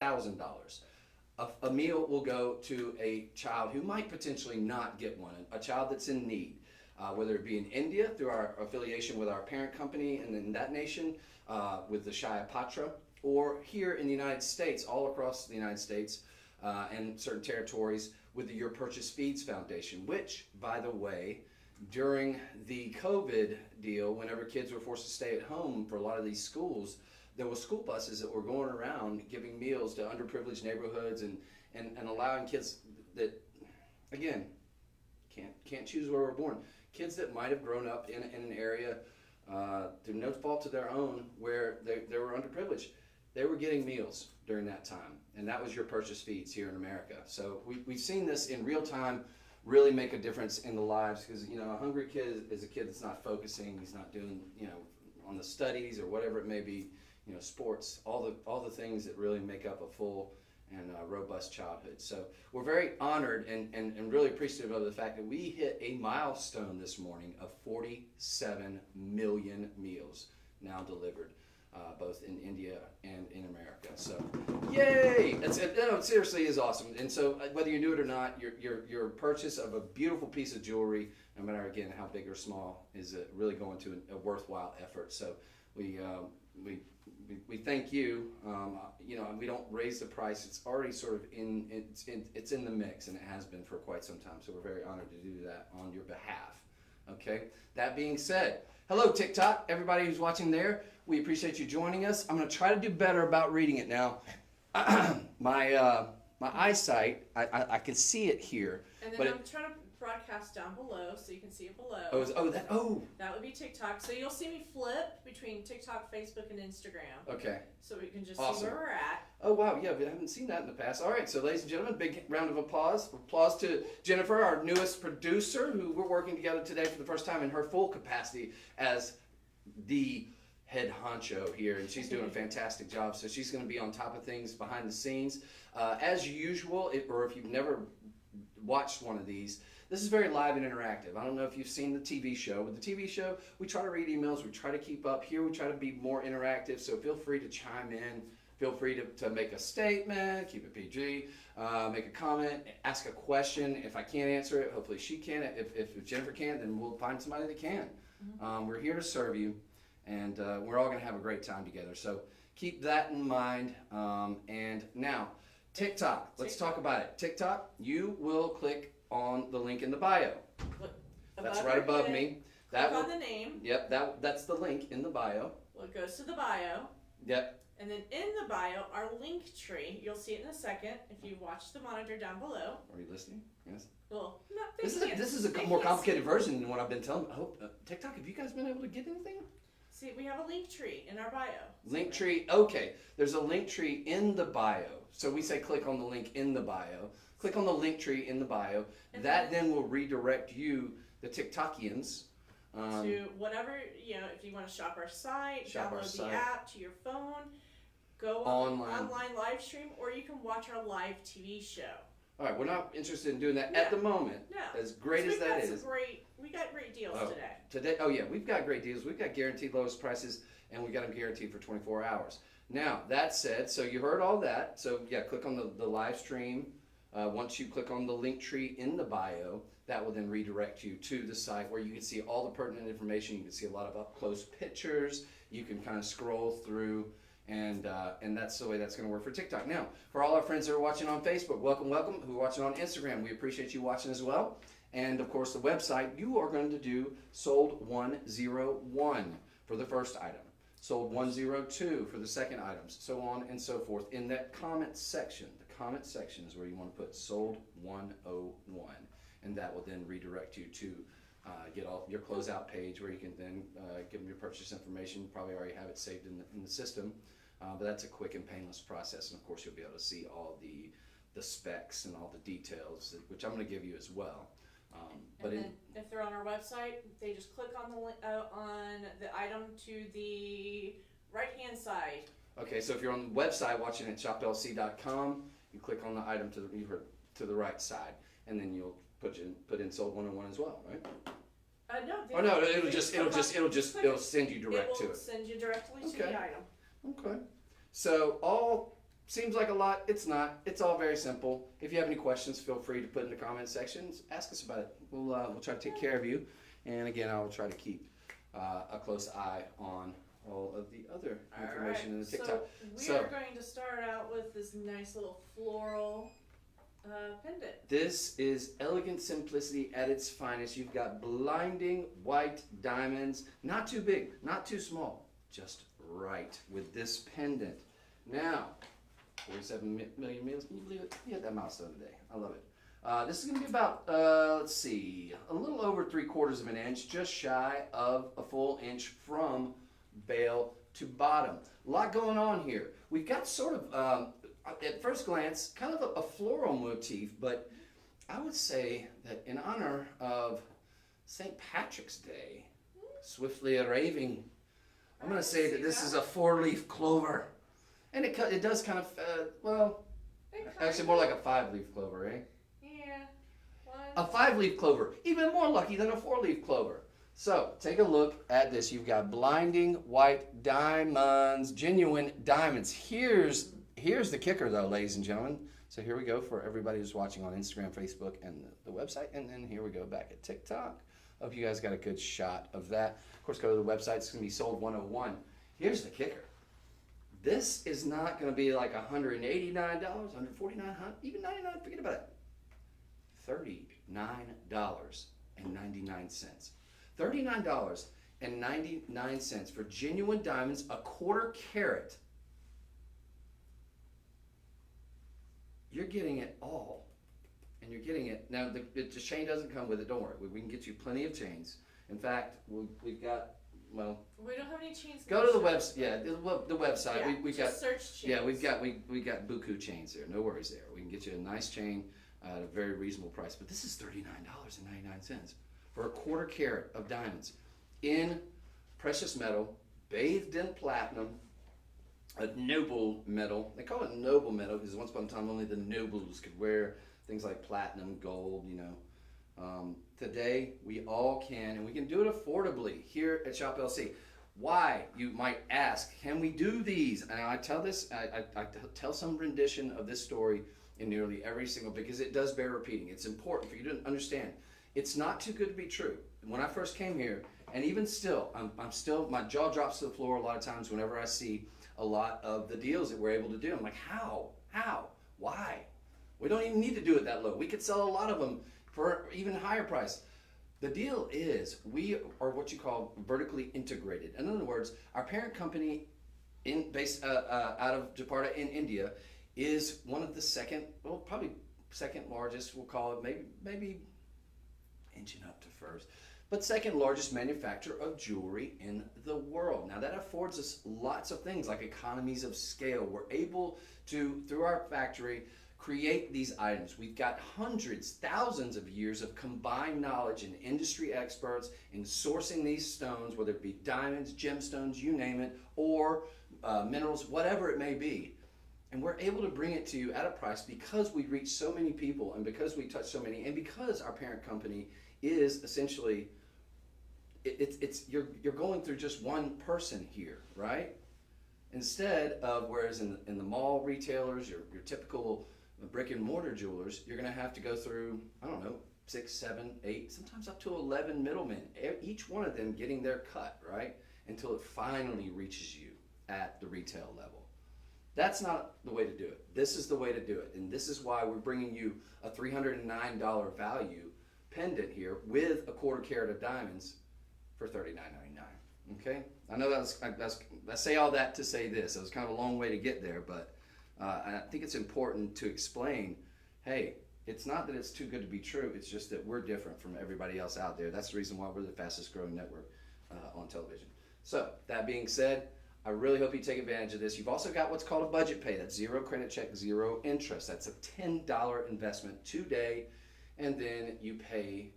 $1,000. A meal will go to a child who might potentially not get one, a child that's in need, whether it be in India through our affiliation with our parent company and in that nation with the Shaya Patra, or here in the United States, all across the United States and certain territories with the Your Purchase Feeds Foundation, which, by the way, during the COVID deal, whenever kids were forced to stay at home for a lot of these schools, there were school buses that were going around giving meals to underprivileged neighborhoods and allowing kids that, again, can't choose where we're born. Kids that might have grown up in an area through no fault of their own where they were underprivileged. They were getting meals during that time, and that was Your Purchase Feeds here in America. So we've seen this in real time really make a difference in the lives, because a hungry kid is a kid that's not focusing, he's not doing on the studies or whatever it may be, sports, all the things that really make up a full and robust childhood. So we're very honored and really appreciative of the fact that we hit a milestone this morning of 47 million meals now delivered, both in India and in America. So, yay! It seriously is awesome. And so, whether you knew it or not, your purchase of a beautiful piece of jewelry, no matter again how big or small, is really going to a worthwhile effort. So, we thank you. We don't raise the price. It's already sort of it's in the mix, and it has been for quite some time. So we're very honored to do that on your behalf. Okay. That being said, hello TikTok, everybody who's watching there. We appreciate you joining us. I'm going to try to do better about reading it now. My eyesight, I can see it here. And then I'm trying to broadcast down below so you can see it below. That would be TikTok. So you'll see me flip between TikTok, Facebook, and Instagram. Okay. So we can just awesome. see where we're at. Oh, wow. Yeah, we haven't seen that in the past. All right. So, ladies and gentlemen, big round of applause. Applause to Jennifer, our newest producer, who we're working together today for the first time in her full capacity as the head honcho here, and she's doing a fantastic job. So she's going to be on top of things behind the scenes. As usual, or if you've never watched one of these, this is very live and interactive. I don't know if you've seen the TV show. With the TV show, we try to read emails. We try to keep up. Here, we try to be more interactive. So feel free to chime in. Feel free to make a statement, keep it PG, make a comment, ask a question. If I can't answer it, hopefully she can. If Jennifer can't, then we'll find somebody that can. Mm-hmm. We're here to serve you, and we're all going to have a great time together. So keep that in mind. And now, TikTok. Let's talk about it. TikTok, you will click on the link in the bio. That's right above me. Click on the name. Yep, that's the link in the bio. Well, it goes to the bio. Yep. And then in the bio, our link tree, you'll see it in a second if you watch the monitor down below. Are you listening? Yes. Well, this is a more complicated version than what I've been telling. I hope TikTok. Have you guys been able to get anything? See, we have a link tree in our bio. Link tree. Okay, there's a link tree in the bio. So we say click on the link in the bio. Click on the link tree in the bio. And that then will redirect you, the TikTokians, to whatever, if you want to shop our site, download the app to your phone, go online live stream, or you can watch our live TV show. All right, we're not interested in doing that at the moment. No. As great as that is. We got great deals today. Oh yeah, we've got great deals. We've got guaranteed lowest prices, and we got them guaranteed for 24 hours. Now, that said, so you heard all that. So yeah, click on the live stream. Once you click on the link tree in the bio, that will then redirect you to the site where you can see all the pertinent information. You can see a lot of up-close pictures. You can kind of scroll through, and that's the way that's going to work for TikTok. Now, for all our friends that are watching on Facebook, welcome. Who are watching on Instagram, we appreciate you watching as well. And of course, the website, you are going to do sold 101 for the first item, sold 102 for the second items, so on and so forth. In that comment section, the comment section is where you want to put sold 101, and that will then redirect you to get all your closeout page where you can then give them your purchase information. You probably already have it saved in the system, but that's a quick and painless process. And of course, you'll be able to see all the specs and all the details, which I'm going to give you as well. But then if they're on our website, they just click on the item to the right-hand side. Okay, so if you're on the website watching at shoplc.com, you click on the item to the right side, and then you'll put in sold 101 as well, right? No. It'll send you direct to it. It will send you directly to the item. Okay. So all seems like a lot. It's not. It's all very simple. If you have any questions, feel free to put in the comment sections. Ask us about it. We'll try to take care of you. And again, I will try to keep a close eye on all of the other information in the TikTok. So we are going to start out with this nice little floral pendant. This is elegant simplicity at its finest. You've got blinding white diamonds, not too big, not too small, just right with this pendant. Now, 47 million meals, can you believe it? We had that milestone today. I love it. This is going to be about, let's see, a little over 3/4 of an inch, just shy of a full inch from bail to bottom. A lot going on here. We've got sort of, at first glance, kind of a floral motif, but I would say that in honor of St. Patrick's Day, swiftly arriving, I'm going to say that this is a 4-leaf clover. And it does kind of, well, actually more like a 5-leaf clover, eh? Yeah. A 5-leaf clover, even more lucky than a 4-leaf clover. So take a look at this. You've got blinding white diamonds, genuine diamonds. Here's the kicker, though, ladies and gentlemen. So here we go for everybody who's watching on Instagram, Facebook, and the website. And then here we go back at TikTok. Hope you guys got a good shot of that. Of course, go to the website. It's going to be sold 101. Here's the kicker. This is not going to be like $189, $149, even $99. Forget about it. $39.99. $39.99 for genuine diamonds, a 1/4 carat. You're getting it all, and you're getting it. Now, the chain doesn't come with it. Don't worry. We can get you plenty of chains. In fact, we've got, well, we don't have any chains. Go to the website. Yeah, the website. Yeah, we got search chains. Yeah, we got buku chains there. No worries there. We can get you a nice chain at a very reasonable price. But this is $39.99 for a 1/4 carat of diamonds in precious metal, bathed in platinum, a noble metal. They call it noble metal because once upon a time only the nobles could wear things like platinum, gold, you know. Today we all can, and we can do it affordably here at Shop LC. Why, you might ask, can we do these? And I tell this, I tell some rendition of this story in nearly every single, because it does bear repeating. It's important for you to understand. It's not too good to be true. When I first came here, and even still, I'm still, my jaw drops to the floor a lot of times whenever I see a lot of the deals that we're able to do. I'm like, how, why? We don't even need to do it that low. We could sell a lot of them for even higher price. The deal is we are what you call vertically integrated. In other words, our parent company based out of Jakarta in India is one of the probably second largest, we'll call it, maybe inching up to first, but second largest manufacturer of jewelry in the world. Now that affords us lots of things like economies of scale. We're able to, through our factory, create these items. We've got hundreds, thousands of years of combined knowledge and industry experts in sourcing these stones, whether it be diamonds, gemstones, you name it, or minerals, whatever it may be. And we're able to bring it to you at a price because we reach so many people and because we touch so many, and because our parent company is essentially, you're going through just one person here, right? Instead of, whereas in the mall retailers, your typical brick and mortar jewelers, you're going to have to go through, I don't know, 6, 7, 8, sometimes up to 11 middlemen, each one of them getting their cut, right? Until it finally reaches you at the retail level. That's not the way to do it. This is the way to do it. And this is why we're bringing you a $309 value pendant here with a 1/4 carat of diamonds for $39.99. Okay? I know I say all that to say this. It was kind of a long way to get there, but I think it's important to explain, hey, it's not that it's too good to be true. It's just that we're different from everybody else out there. That's the reason why we're the fastest growing network on television. So that being said, I really hope you take advantage of this. You've also got what's called a budget pay. That's 0 credit check, 0 interest. That's a $10 investment today, and then you pay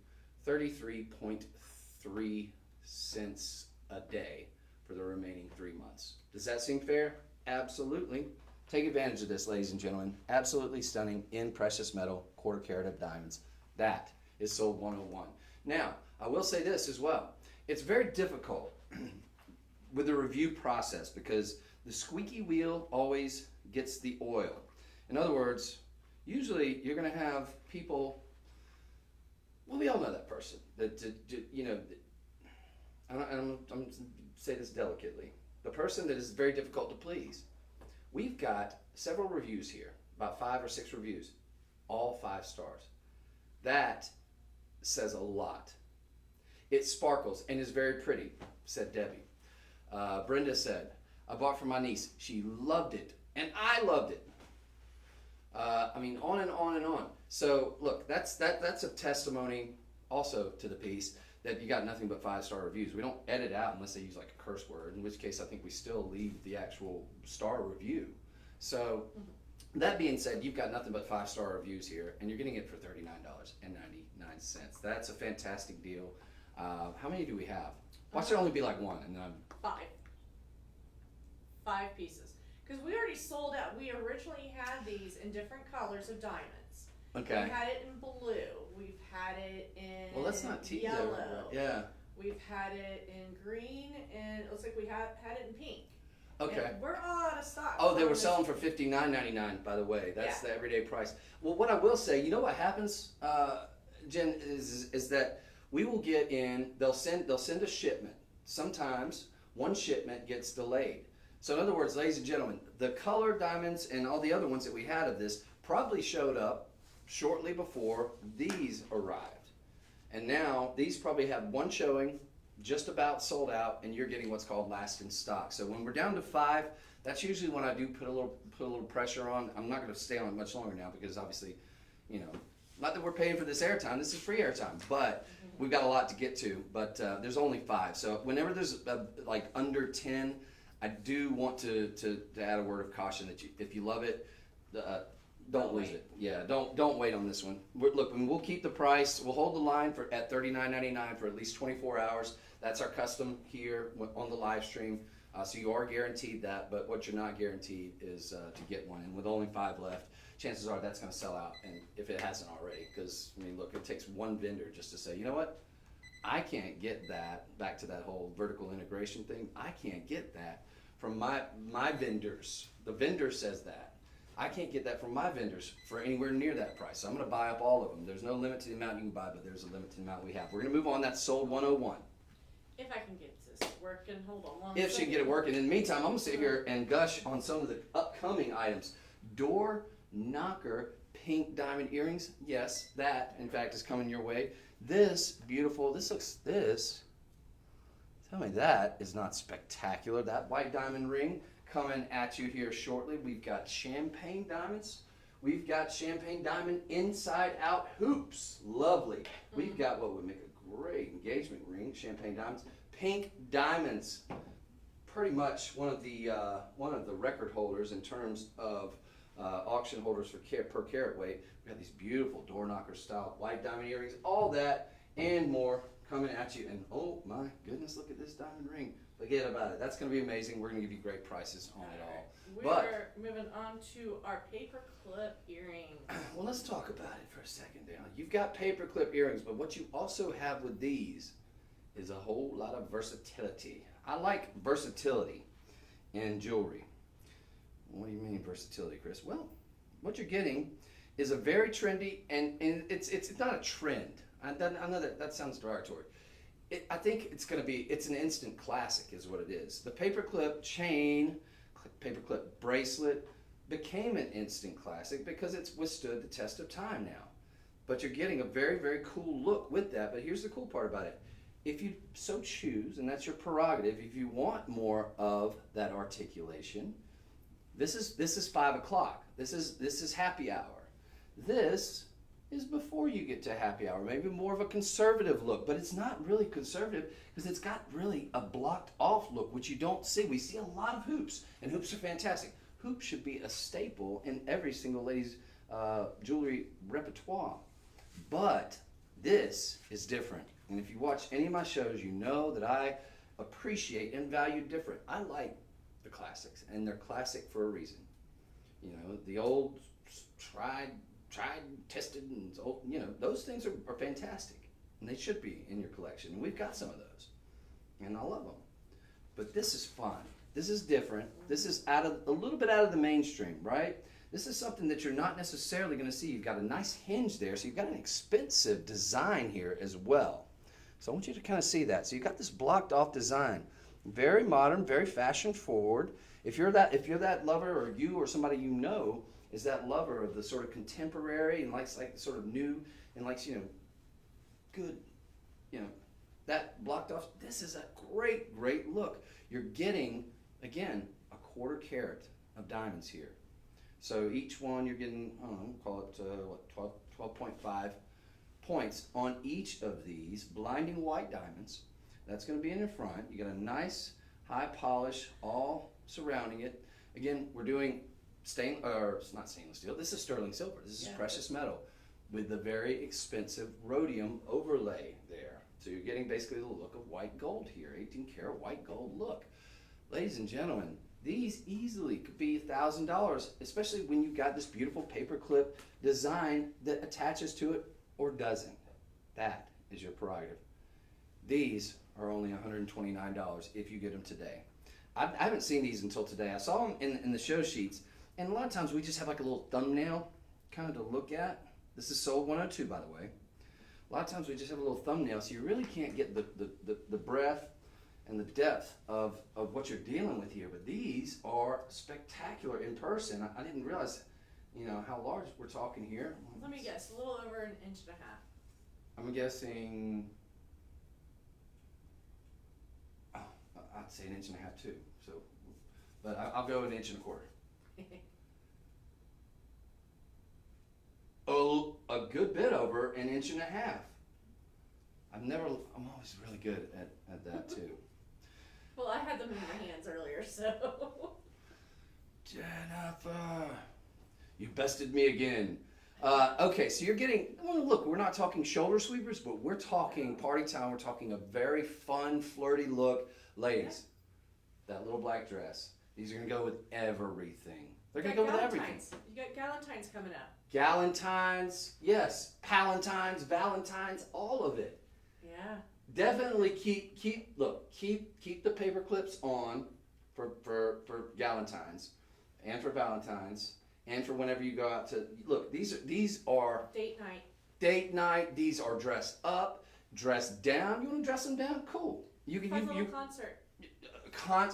33.3 cents a day for the remaining 3 months. Does that seem fair? Absolutely. Take advantage of this, ladies and gentlemen. Absolutely stunning in precious metal, 1/4 carat of diamonds. That is sold 101. Now, I will say this as well. It's very difficult with the review process because the squeaky wheel always gets the oil. In other words, usually you're going to have people, well, we all know that person that, you know, I'm say this delicately, the person that is very difficult to please. We've got several reviews here, about 5 or 6 reviews, all 5 stars. That says a lot. It sparkles and is very pretty, said Debbie. Brenda said, I bought for my niece. She loved it, and I loved it. I mean, on and on and on. So look, that's a testimony also to the piece that you got nothing but 5-star reviews. We don't edit out unless they use like a curse word, in which case I think we still leave the actual star review. So that being said, you've got nothing but 5-star reviews here, and you're getting it for $39.99. That's a fantastic deal. How many do we have? Watch there only be like 1, and then I'm 5 pieces. Because we already sold out. We originally had these in different colors of diamonds. Okay. We've had it in blue. We've had it in let's not tease yellow. everybody. Yeah. We've had it in green, and it looks like we had it in pink. Okay. And we're all out of stock. Oh, they were selling for $59.99, by the way. That's the everyday price. Well, what I will say, you know what happens, Jen, is that we will get in. They'll send a shipment. Sometimes one shipment gets delayed. So in other words, ladies and gentlemen, the color diamonds and all the other ones that we had of this probably showed up shortly before these arrived. And now these probably have one showing, just about sold out, and you're getting what's called last in stock. So when we're down to 5, that's usually when I do put a little pressure on. I'm not going to stay on it much longer now because obviously, you know, not that we're paying for this airtime. This is free airtime, but we've got a lot to get to. But there's only 5. So whenever there's like under 10, I do want to add a word of caution that if you love it, don't lose it. Yeah, don't wait on this one. Look, we'll keep the price. We'll hold the line at $39.99 for at least 24 hours. That's our custom here on the live stream. So you are guaranteed that, but what you're not guaranteed is to get one. And with only 5 left, chances are that's going to sell out, and if it hasn't already. Because, I mean, look, it takes one vendor just to say, you know what? I can't get that, back to that whole vertical integration thing, I can't get that from my vendors. The vendor says that. I can't get that from my vendors for anywhere near that price. So I'm going to buy up all of them. There's no limit to the amount you can buy, but there's a limit to the amount we have. We're going to move on. That's sold 101. If I can get this working, hold on. If she can get it working. In the meantime, I'm going to sit here and gush on some of the upcoming items. Door knocker pink diamond earrings. Yes, that, in fact, is coming your way. This, beautiful, tell me that is not spectacular. That white diamond ring coming at you here shortly. We've got champagne diamonds. We've got champagne diamond inside out hoops. Lovely. We've got what would make a great engagement ring, champagne diamonds. Pink diamonds. Pretty much one of the record holders in terms of auction holders for per carat weight. We've got these beautiful door knocker style white diamond earrings, all that and more coming at you. And oh my goodness, look at this diamond ring. Forget about it. That's going to be amazing. We're going to give you great prices on it all. We're moving on to our paperclip earrings. Well, let's talk about it for a second, Dan. You've got paperclip earrings, but what you also have with these is a whole lot of versatility. I like versatility in jewelry. What do you mean versatility, Chris? Well, what you're getting is a very trendy, and it's not a trend. I know that sounds derogatory. I think it's an instant classic is what it is. The paperclip chain, paperclip bracelet became an instant classic because it's withstood the test of time now. But you're getting a very, very cool look with that. But here's the cool part about it. If you so choose, and that's your prerogative, if you want more of that articulation, this is 5 o'clock. This is happy hour. This is before you get to happy hour, maybe more of a conservative look, but it's not really conservative because it's got really a blocked off look, which you don't see. We see a lot of hoops, and hoops are fantastic. Hoops should be a staple in every single lady's jewelry repertoire, but this is different. And if you watch any of my shows, you know that I appreciate and value different. I like the classics, and they're classic for a reason. You know, the old tried, tested, and old, you know, those things are fantastic, and they should be in your collection. And we've got some of those, and I love them. But this is fun. This is different. This is a little bit out of the mainstream, right? This is something that you're not necessarily going to see. You've got a nice hinge there, so you've got an expensive design here as well. So I want you to kind of see that. So you've got this blocked off design. Very modern, very fashion forward. If you're that lover, or you or somebody you know is that lover of the sort of contemporary and likes like sort of new and likes, good, that blocked off, this is a great, great look. You're getting, again, a 1/4 carat of diamonds here. So each one you're getting, I don't know, call it 12.5 points on each of these blinding white diamonds. That's going to be in the front. You got a nice high polish all surrounding it. Again, we're doing it's not stainless steel. This is sterling silver. This is precious metal with the very expensive rhodium overlay there. So you're getting basically the look of white gold here, 18 karat white gold look. Ladies and gentlemen, these easily could be $1,000, especially when you've got this beautiful paperclip design that attaches to it or doesn't. That is your prerogative. These are only $129 if you get them today. I haven't seen these until today. I saw them in the show sheets, and a lot of times we just have like a little thumbnail kind of to look at. This is sold 102, by the way. A lot of times we just have a little thumbnail, so you really can't get the breadth and the depth of what you're dealing with here. But these are spectacular in person. I didn't realize, how large we're talking here. Let me guess, a little over 1.5 inches. I'm guessing, I'd say 1.5 inches too. So, but I'll go 1.25 inches. Oh, a good bit over 1.5 inches. I'm always really good at that too. Well, I had them in my hands earlier, so. Jennifer, you bested me again. Okay, so you're getting, look, we're not talking shoulder sweepers, but we're talking party time. We're talking a very fun, flirty look. Ladies, that little black dress, these are going to go with everything. They're going to go with everything. You got Galentine's coming up. Galentine's, yes. Palentine's, Valentine's, all of it. Yeah. Definitely keep the paper clips on for Galentine's and for Valentine's and for whenever you go out to look. These are date night. These are dressed up, dressed down. You want to dress them down? Cool. You concert.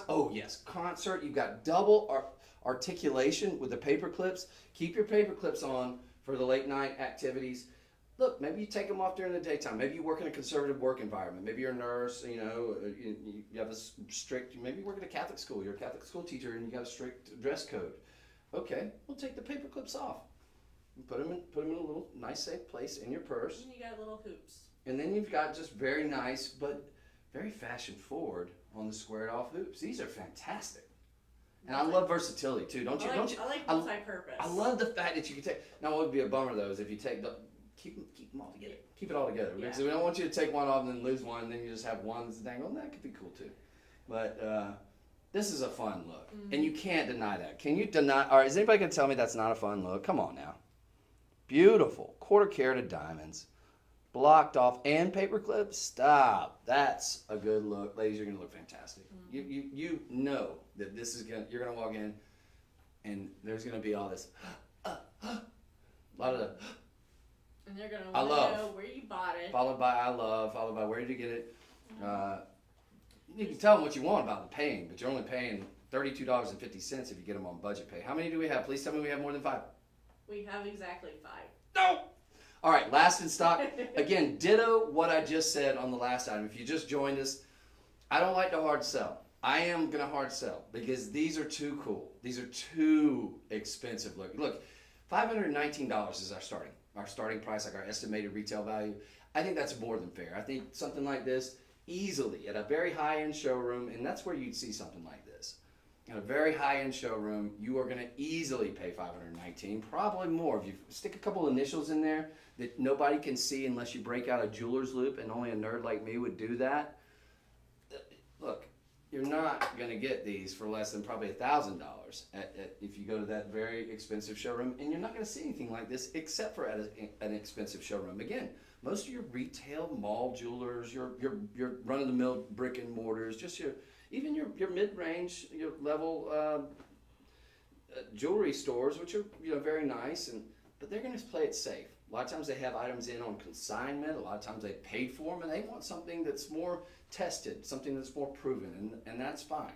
Oh yes, concert. You've got double articulation with the paper clips. Keep your paper clips on for the late night activities. Look, maybe you take them off during the daytime. Maybe you work in a conservative work environment. Maybe you're a nurse, you have a strict, maybe you work at a Catholic school. You're a Catholic school teacher and you got a strict dress code. Okay, we'll take the paper clips off. Put them in a little nice safe place in your purse. And you got little hoops. And then you've got just very nice, but very fashion forward on the squared off hoops. These are fantastic. And I love versatility too, don't you? I like multi-purpose. I love the fact that you can take, now what would be a bummer though is if you take keep them all together. Keep it all together. Yeah. Because we don't want you to take one off and then lose one, and then you just have one that's dangled. That could be cool too. But this is a fun look. Mm-hmm. And you can't deny that. Can you deny? All right, is anybody going to tell me that's not a fun look? Come on now. Beautiful. 1/4 carat of diamonds. Blocked off and paper clips. Stop. That's a good look. Ladies, you're going to look fantastic. Mm-hmm. You know that this is you're going to walk in and there's going to be all this a lot of the and they're going to want to know where you bought it. Followed by I love, followed by where did you get it. You can tell them what you want about the paying, but you're only paying $32.50 if you get them on budget pay. How many do we have? Please tell me we have more than 5. We have exactly 5. No! All right, last in stock. Again, ditto what I just said on the last item. If you just joined us, I don't like to hard sell. I am going to hard sell because these are too cool. These are too expensive. Look, $519 is our starting price, like our estimated retail value. I think that's more than fair. I think something like this, easily, at a very high-end showroom, and that's where you'd see something like this. At a very high-end showroom, you are going to easily pay $519, probably more. If you stick a couple initials in there that nobody can see unless you break out a jeweler's loop, and only a nerd like me would do that. Look, you're not going to get these for less than probably $1,000 if you go to that very expensive showroom, and you're not going to see anything like this except for at an expensive showroom. Again, most of your retail mall jewelers, your run-of-the-mill brick and mortars, just your even your mid-range, your level jewelry stores, which are very nice, but they're going to play it safe. A lot of times they have items in on consignment. A lot of times they paid for them, and they want something that's more tested, something that's more proven, and that's fine.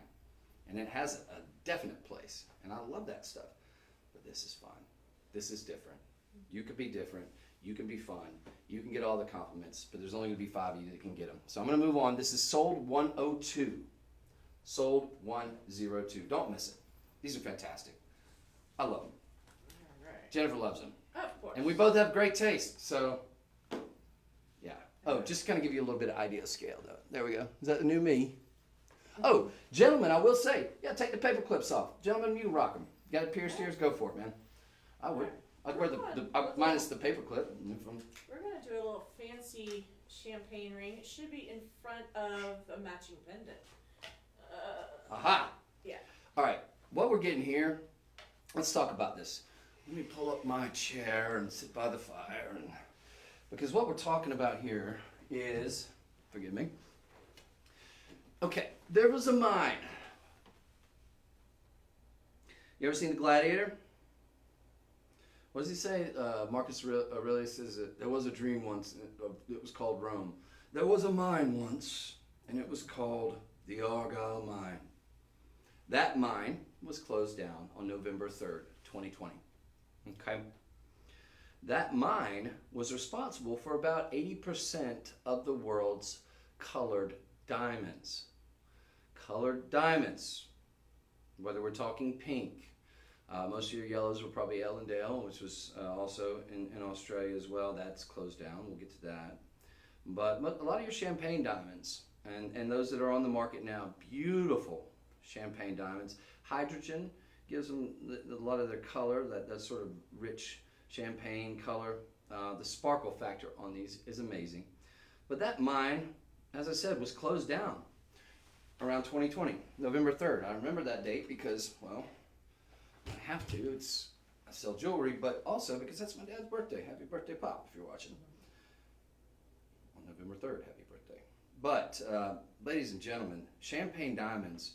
And it has a definite place, and I love that stuff. But this is fun. This is different. You can be different. You can be fun. You can get all the compliments, but there's only going to be 5 of you that can get them. So I'm going to move on. This is sold 102. Sold 102. Don't miss it. These are fantastic. I love them. All right. Jennifer loves them. Of course. And we both have great taste, so yeah. Oh, just to kind of give you a little bit of idea of scale, though. There we go. Is that the new me? Oh, gentlemen, I will say, yeah, take the paper clips off. Gentlemen, you rock them. You got it pierced ears, go for it, man. I would. I'd wear minus the paper clip. We're going to do a little fancy champagne ring. It should be in front of a matching pendant. Aha! Yeah. All right, what we're getting here, let's talk about this. Let me pull up my chair and sit by the fire. Because what we're talking about here is, forgive me. Okay, there was a mine. You ever seen The Gladiator? What does he say? Marcus Aurelius says that there was a dream once. It was called Rome. There was a mine once, and it was called the Argyle Mine. That mine was closed down on November 3rd, 2020. Okay. That mine was responsible for about 80% of the world's colored diamonds. Colored diamonds. Whether we're talking pink. Most of your yellows were probably Ellendale, which was also in Australia as well. That's closed down. We'll get to that. But a lot of your champagne diamonds, and those that are on the market now, beautiful champagne diamonds. Hydrogen gives them a lot of their color, that sort of rich champagne color. The sparkle factor on these is amazing. But that mine, as I said, was closed down around 2020, November 3rd. I remember that date because, well, I have to. I sell jewelry, but also because that's my dad's birthday. Happy birthday, Pop, if you're watching. On November 3rd, happy birthday. But, ladies and gentlemen, champagne diamonds,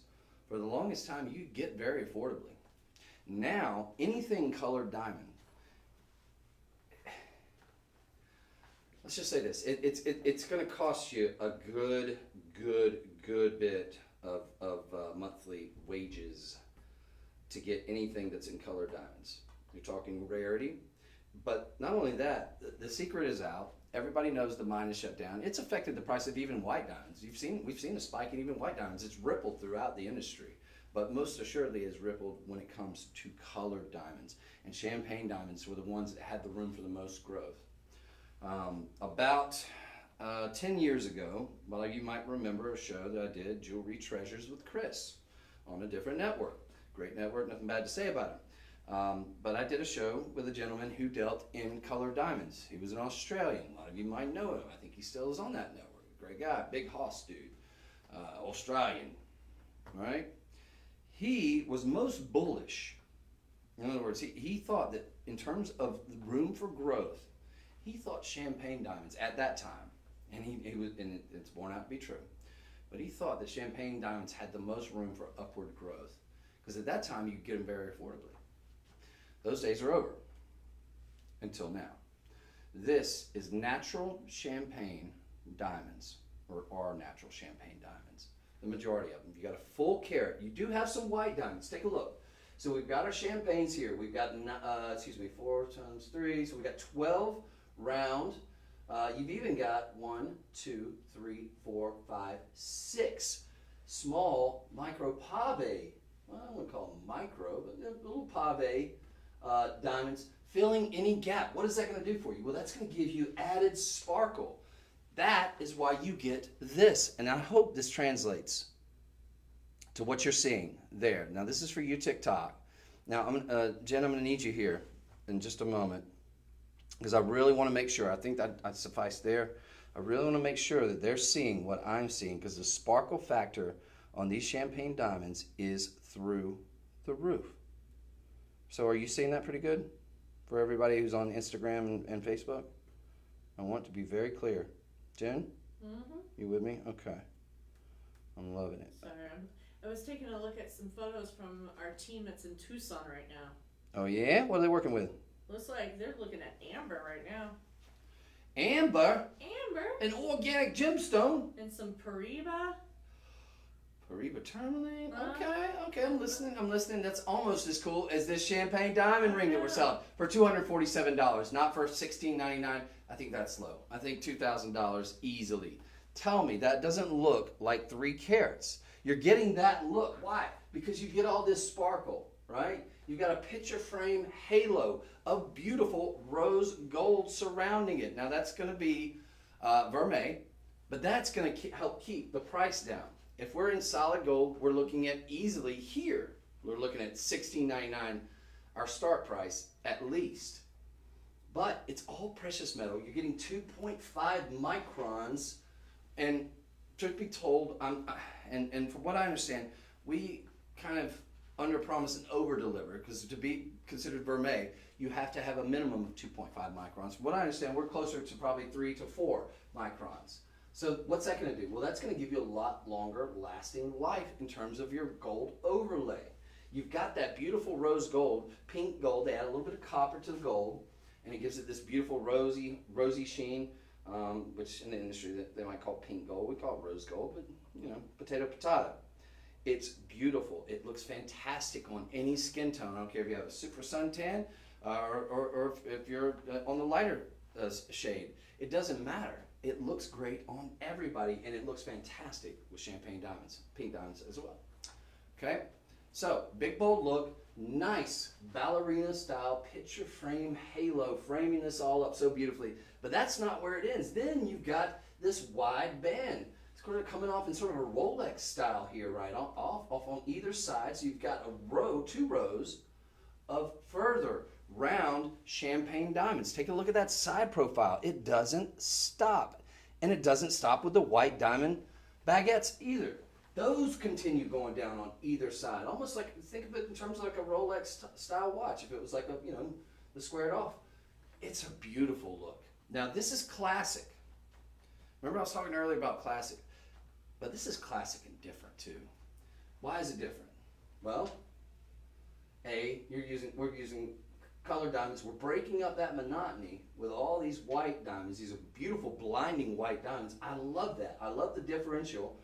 for the longest time, you could get very affordably. Now, anything colored diamond, let's just say this, it's going to cost you a good bit of monthly wages to get anything that's in colored diamonds. You're talking rarity, but not only that, the secret is out. Everybody knows the mine is shut down. It's affected the price of even white diamonds. We've seen a spike in even white diamonds. It's rippled throughout the industry, but most assuredly is rippled when it comes to colored diamonds. And champagne diamonds were the ones that had the room for the most growth. About 10 years ago, well, you might remember a show that I did, Jewelry Treasures with Chris, on a different network. Great network, nothing bad to say about it. But I did a show with a gentleman who dealt in colored diamonds. He was an Australian. A lot of you might know him. I think he still is on that network. Great guy, big hoss dude, Australian, right? He was most bullish. In other words, he thought that in terms of the room for growth, he thought champagne diamonds at that time, and it's borne out to be true, but he thought that champagne diamonds had the most room for upward growth, because at that time you could get them very affordably. Those days are over, until now. This is natural champagne diamonds, or are natural champagne diamonds. The majority of them. You got a full carat. You do have some white diamonds. Take a look. So we've got our champagnes here. We've got, 4 times 3, so we've got 12 round. You've even got 1, 2, 3, 4, 5, 6 small micro pave. Well, I wouldn't call them micro, but they're little pave diamonds filling any gap. What is that going to do for you? Well, that's going to give you added sparkle. That is why you get this. And I hope this translates to what you're seeing there. Now, this is for you, TikTok. Now, Jen, I'm going to need you here in just a moment, because I really want to make sure. I think that I suffice there. I really want to make sure that they're seeing what I'm seeing, because the sparkle factor on these champagne diamonds is through the roof. So are you seeing that pretty good for everybody who's on Instagram and Facebook? I want to be very clear. Jen? Mm-hmm. You with me? Okay. I'm loving it. Sorry, I was taking a look at some photos from our team that's in Tucson right now. Oh yeah? What are they working with? Looks like they're looking at amber right now. Amber? Amber? An organic gemstone? And some Paraiba. Paraiba tourmaline? Okay, I'm listening. That's almost as cool as this champagne diamond ring that we're selling for $247, not for $1,699. I think that's low. I think $2,000 easily. Tell me, that doesn't look like 3 carats. You're getting that look. Why? Because you get all this sparkle, right? You got a picture frame halo of beautiful rose gold surrounding it. Now that's going to be vermeil, but that's going to help keep the price down. If we're in solid gold, we're looking at easily here. We're looking at $16.99, our start price at least. But it's all precious metal. You're getting 2.5 microns, and truth be told, and from what I understand, we kind of under promise and over deliver, because to be considered vermeil, you have to have a minimum of 2.5 microns. From what I understand, we're closer to probably 3 to 4 microns. So what's that going to do? Well, that's going to give you a lot longer lasting life in terms of your gold overlay. You've got that beautiful rose gold, pink gold. They add a little bit of copper to the gold, and it gives it this beautiful rosy sheen, which in the industry they might call pink gold. We call it rose gold, but you know, potato. It's beautiful. It looks fantastic on any skin tone. I don't care if you have a super suntan or if you're on the lighter shade. It doesn't matter. It looks great on everybody, and it looks fantastic with champagne diamonds, pink diamonds as well. Okay, so big bold look, nice ballerina style picture frame halo framing this all up so beautifully. But that's not where it ends. Then you've got this wide band. It's sort of coming off in sort of a Rolex style here, right off on either side. So you've got two rows of further round champagne diamonds. Take a look at that side profile. It doesn't stop. And it doesn't stop with the white diamond baguettes either. Those continue going down on either side. Almost like, think of it in terms of like a Rolex style watch. If it was like a, the squared off. It's a beautiful look. Now this is classic. Remember I was talking earlier about classic. But this is classic and different too. Why is it different? Well, we're using colored diamonds. We're breaking up that monotony with all these white diamonds. These are beautiful, blinding white diamonds. I love that. I love the differential.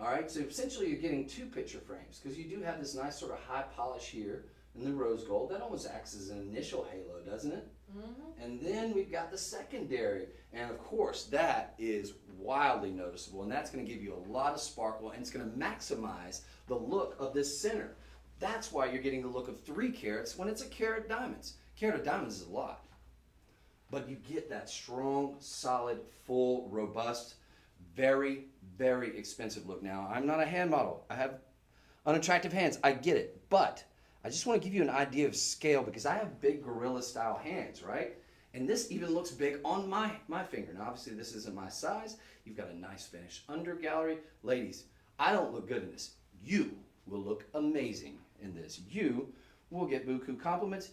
All right, so essentially you're getting 2 picture frames because you do have this nice sort of high polish here in the rose gold. That almost acts as an initial halo, doesn't it? Mm-hmm. And then we've got the secondary. And of course, that is wildly noticeable. And that's going to give you a lot of sparkle, and it's going to maximize the look of this center. That's why you're getting the look of 3 carats when it's a carat diamonds. Carat of diamonds is a lot. But you get that strong, solid, full, robust, very, very expensive look. Now, I'm not a hand model. I have unattractive hands. I get it. But I just want to give you an idea of scale because I have big gorilla style hands, right? And this even looks big on my finger. Now, obviously, this isn't my size. You've got a nice finish under gallery. Ladies, I don't look good in this. You will look amazing in this. You will get buku compliments.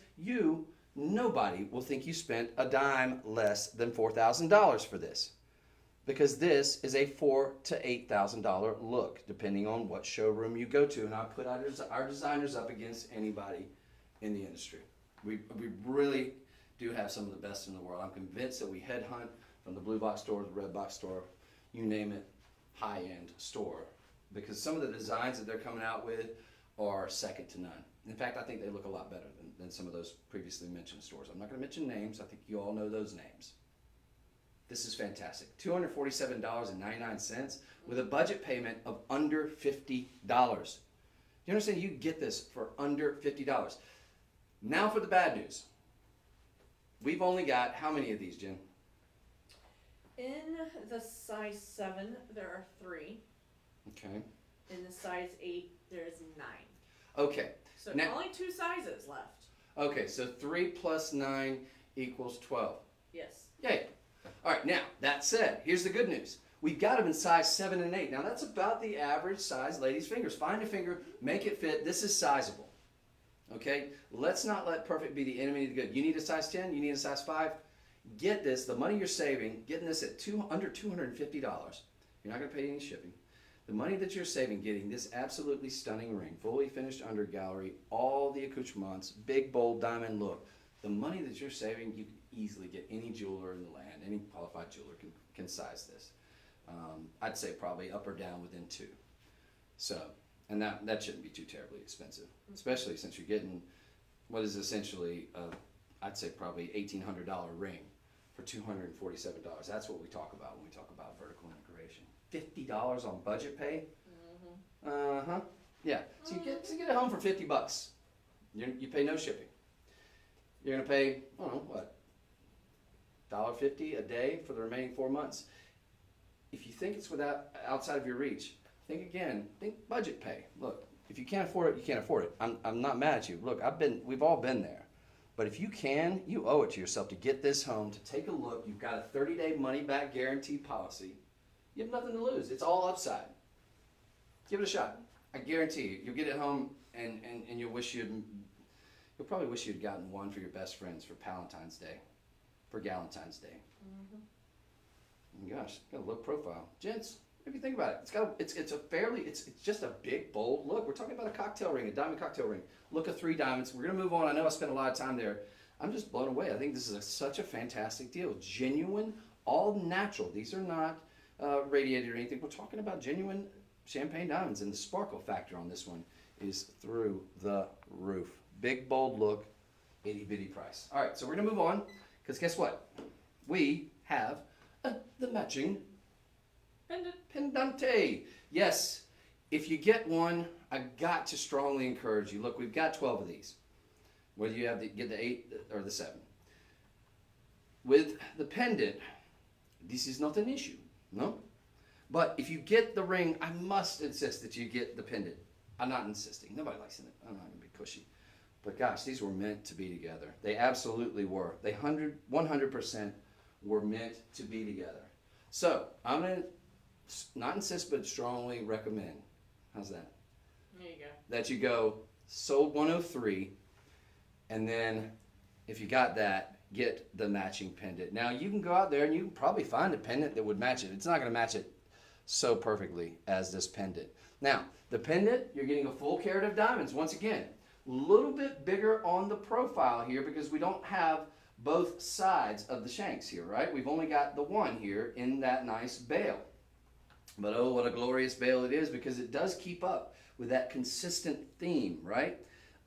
Nobody will think you spent a dime less than $4,000 for this. Because this is a $4,000 to $8,000 look, depending on what showroom you go to. And I put our designers up against anybody in the industry. We really do have some of the best in the world. I'm convinced that we headhunt from the blue box store to the red box store, you name it, high-end store. Because some of the designs that they're coming out with are second to none. In fact, I think they look a lot better than some of those previously mentioned stores. I'm not going to mention names. I think you all know those names. This is fantastic. $247.99 with a budget payment of under $50. You understand? You get this for under $50. Now for the bad news. We've only got how many of these, Jen? In the size 7, there are 3. Okay. In the size 8, there's 9. Okay. So now, only 2 sizes left. Okay, so 3 plus 9 equals 12. Yes. Yay. All right, now, that said, here's the good news. We've got them in size 7 and 8. Now, that's about the average size ladies' fingers. Find a finger, make it fit. This is sizable. Okay? Let's not let perfect be the enemy of the good. You need a size 10? You need a size 5? Get this. The money you're saving, getting this at under $250. You're not going to pay any shipping. The money that you're saving getting this absolutely stunning ring, fully finished under gallery, all the accoutrements, big, bold diamond look. The money that you're saving, you can easily get any jeweler in the land, any qualified jeweler can size this. I'd say probably up or down within 2. So, and that shouldn't be too terribly expensive, especially since you're getting what is essentially, I'd say probably $1,800 ring for $247. That's what we talk about when we talk about vertical integration. $50 on budget pay. Yeah. So you get it home for $50. You pay no shipping. You're gonna pay, I don't know what, $1.50 a day for the remaining 4 months. If you think it's outside of your reach, think again. Think budget pay. Look, if you can't afford it, you can't afford it. I'm not mad at you. Look, we've all been there. But if you can, you owe it to yourself to get this home, to take a look. You've got a 30-day money-back guarantee policy. You have nothing to lose. It's all upside. Give it a shot. I guarantee you, you'll get it home, and you'll probably wish you'd gotten one for your best friends for Valentine's Day, for Galentine's Day. Gosh, got a look profile, gents. If you think about it, it's just a big, bold look. We're talking about a cocktail ring, a diamond cocktail ring. Look of 3 diamonds. We're gonna move on. I know I spent a lot of time there. I'm just blown away. I think this is such a fantastic deal. Genuine, all natural. These are not radiated or anything. We're talking about genuine champagne diamonds, and the sparkle factor on this one is through the roof. Big, bold look, itty bitty price. All right, so we're gonna move on, because guess what? We have the matching pendante. Yes, if you get one, I got to strongly encourage you. Look, we've got 12 of these. Whether you get the 8 or the 7. With the pendant, this is not an issue, no? But if you get the ring, I must insist that you get the pendant. I'm not insisting. Nobody likes it. I'm not going to be pushy. But gosh, these were meant to be together. They absolutely were. They 100% were meant to be together. So I'm going to not insist, but strongly recommend. How's that? There you go. That you go sold 103, and then if you got that, get the matching pendant. Now you can go out there and you can probably find a pendant that would match it. It's not going to match it so perfectly as this pendant. Now the pendant, you're getting a full carat of diamonds. Once again, a little bit bigger on the profile here because we don't have both sides of the shanks here, right? We've only got the one here in that nice bail. But oh, what a glorious bail it is, because it does keep up with that consistent theme, right?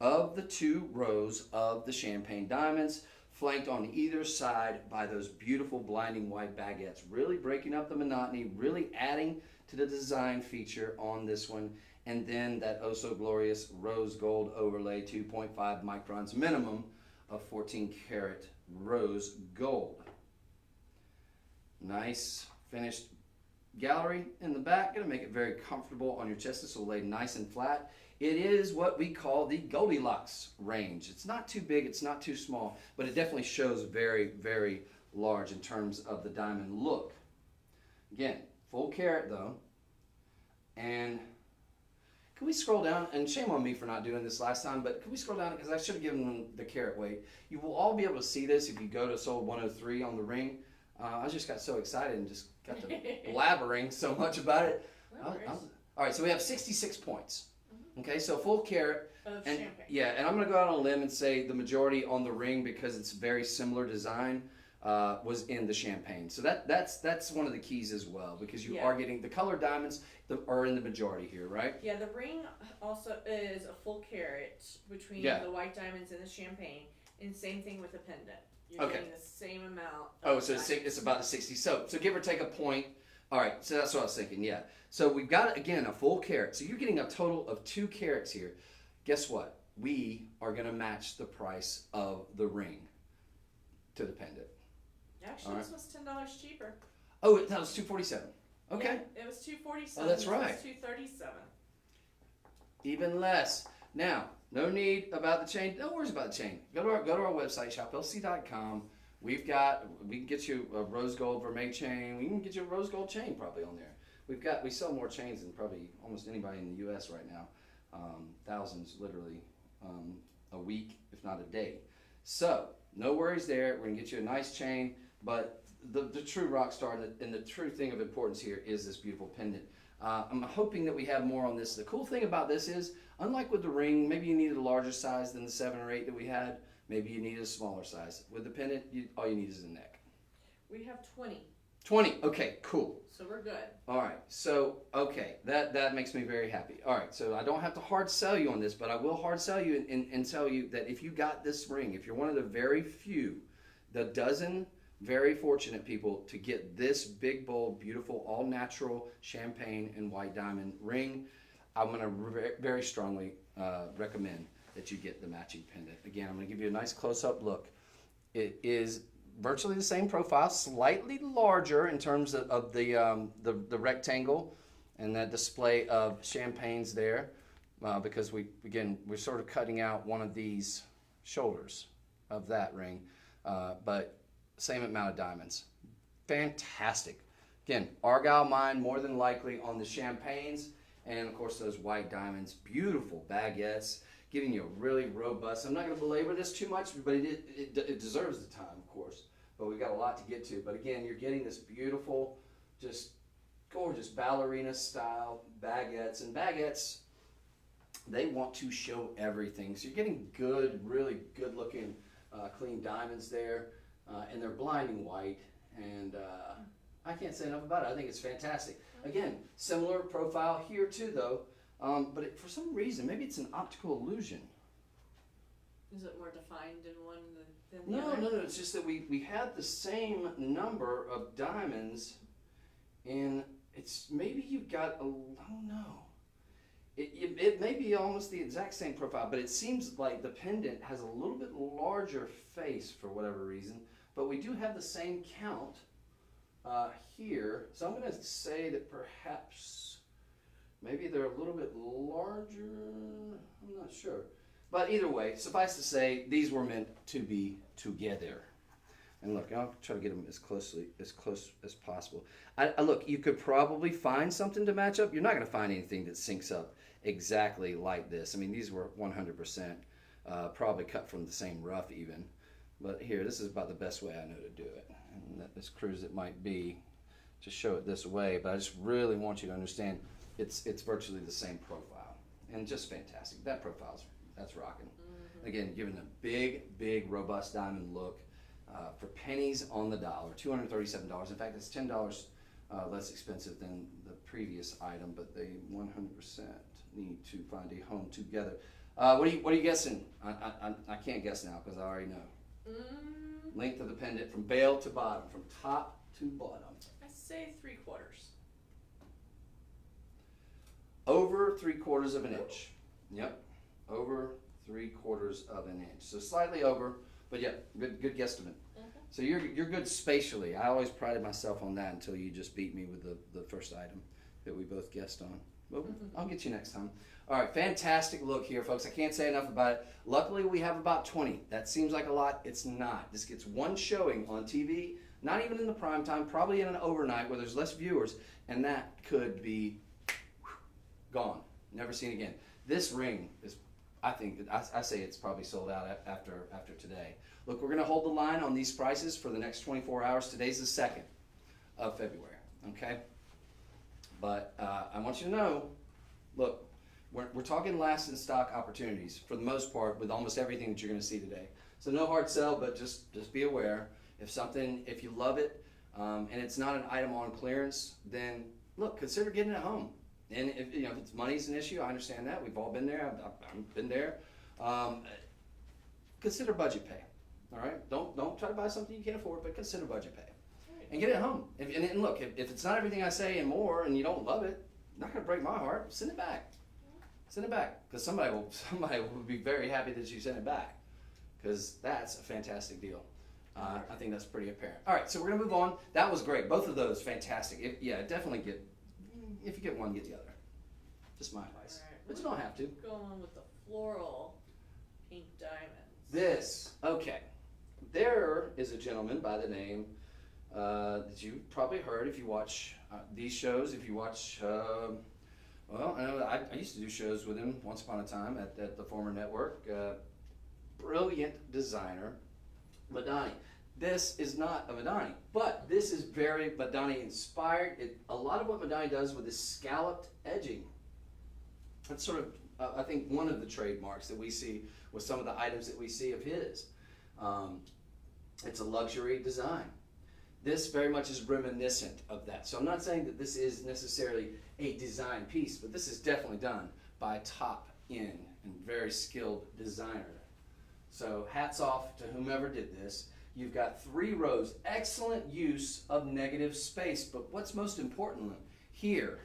Of the 2 rows of the champagne diamonds, flanked on either side by those beautiful blinding white baguettes, really breaking up the monotony, really adding to the design feature on this one. And then that oh so glorious rose gold overlay, 2.5 microns minimum of 14 karat rose gold. Nice finished gallery in the back, going to make it very comfortable on your chest. This will lay nice and flat. It is what we call the Goldilocks range. It's not too big, it's not too small, but it definitely shows very, very large in terms of the diamond look. Again, full carat though. And can we scroll down? And shame on me for not doing this last time, but can we scroll down? Because I should have given them the carat weight. You will all be able to see this if you go to sold 103 on the ring. I just got so excited and just got to blabbering so much about it. All right, so we have 66 points. Okay, so full carat. Of and, champagne. Yeah, and I'm going to go out on a limb and say the majority on the ring, because it's very similar design, was in the champagne. So that's one of the keys as well, because you are getting the colored diamonds that are in the majority here, right? Yeah, the ring also is a full carat between the white diamonds and the champagne, and same thing with the pendant. You're getting the same amount. Oh, so it's about the 60. So give or take a point. All right, so that's what I was thinking, yeah. So we've got, again, a full carat. So you're getting a total of 2 carats here. Guess what? We are going to match the price of the ring to the pendant. Actually, this was $10 cheaper. Oh, that was $247. Okay. Yeah, it was $247. Oh, that's right. It was $237. Even less. Now, no need about the chain. No worries about the chain. Go to our website, shoplc.com. We can get you a rose gold vermeil chain. We can get you a rose gold chain probably on there. We sell more chains than probably almost anybody in the U.S. right now. Thousands, literally, a week, if not a day. So, no worries there. We're going to get you a nice chain. But the true rock star and the true thing of importance here is this beautiful pendant. I'm hoping that we have more on this. The cool thing about this is, unlike with the ring, maybe you needed a larger size than the 7 or 8 that we had. Maybe you needed a smaller size. With the pendant, all you need is the neck. We have 20. 20. Okay, cool. So we're good. All right. So, okay, that makes me very happy. All right. So I don't have to hard sell you on this, but I will hard sell you and tell you that if you got this ring, if you're one of the very few, the dozen very fortunate people to get this big, bold, beautiful, all natural champagne and white diamond ring, I'm going to very strongly recommend that you get the matching pendant. Again, I'm going to give you a nice close-up look. It is virtually the same profile, slightly larger in terms of the rectangle and that display of champagnes there, because we're sort of cutting out one of these shoulders of that ring, but same amount of diamonds. Fantastic. Again, Argyle mine more than likely on the champagnes, and of course those white diamonds, beautiful baguettes, giving you a really robust. I'm not going to belabor this too much, but it deserves the time, of course. But we've got a lot to get to. But again, you're getting this beautiful, just gorgeous ballerina style baguettes. And baguettes, they want to show everything. So you're getting good, really good looking, clean diamonds there. And they're blinding white. And I can't say enough about it. I think it's fantastic. Again, similar profile here too, though. But for some reason, maybe it's an optical illusion. Is it more defined in one than the other? No. It's just that we had the same number of diamonds, and it's maybe you've got I don't know. It may be almost the exact same profile, but it seems like the pendant has a little bit larger face for whatever reason. But we do have the same count here, so I'm going to say that perhaps maybe they're a little bit larger. I'm not sure. But either way, suffice to say, these were meant to be together. And look, I'll try to get them as close as possible. Look, you could probably find something to match up. You're not going to find anything that syncs up exactly like this. I mean, these were 100% probably cut from the same rough even. But here, this is about the best way I know to do it. And as crude as it might be to show it this way, but I just really want you to understand it's virtually the same profile. And just fantastic. That profile's that's rocking. Mm-hmm. Again, giving a big, robust diamond look for pennies on the dollar, $237. In fact, it's $10 less expensive than the previous item, but they 100% need to find a home together. What are you guessing? I can't guess now because I already know. Length of the pendant from bail to bottom, from top to bottom. I say 3/4. Over 3/4 of an inch. Yep. Over 3/4 of an inch. So slightly over, but yeah, good guesstimate. Mm-hmm. So you're good spatially. I always prided myself on that until you just beat me with the first item that we both guessed on. Well, I'll get you next time. All right, fantastic look here, folks. I can't say enough about it. Luckily, we have about 20. That seems like a lot. It's not. This gets one showing on TV, not even in the prime time, probably in an overnight where there's less viewers, and that could be gone. Never seen again. This ring is, I say it's probably sold out after today. Look, we're going to hold the line on these prices for the next 24 hours. Today's the 2nd of February, okay? But I want you to know, look, we're talking last in stock opportunities for the most part with almost everything that you're going to see today. So no hard sell, but just be aware. If you love it and it's not an item on clearance, then look, consider getting it home. And if it's money's an issue, I understand that. We've all been there. I've been there. Consider budget pay. All right. Don't try to buy something you can't afford, but consider budget pay, and get it home. And look, if it's not everything I say and more, and you don't love it, not gonna break my heart. Send it back. Send it back, because somebody will be very happy that you sent it back, because that's a fantastic deal. I think that's pretty apparent. All right, so we're gonna move on. That was great. Both of those fantastic. Definitely get. If you get one, get the other. Just my advice. Right. But you don't have to. Go on with the floral pink diamonds. Okay. There is a gentleman by the name that you've probably heard if you watch these shows. If you watch, I used to do shows with him once upon a time at the former network. Brilliant designer, Madani. This is not a Madani, but this is very Madani inspired. A lot of what Madani does with this scalloped edging, that's sort of, I think, one of the trademarks that we see with some of the items that we see of his. It's a luxury design. This very much is reminiscent of that. So I'm not saying that this is necessarily a design piece, but this is definitely done by a top-end and very skilled designer. So hats off to whomever did this. You've got 3 rows, excellent use of negative space, but what's most important here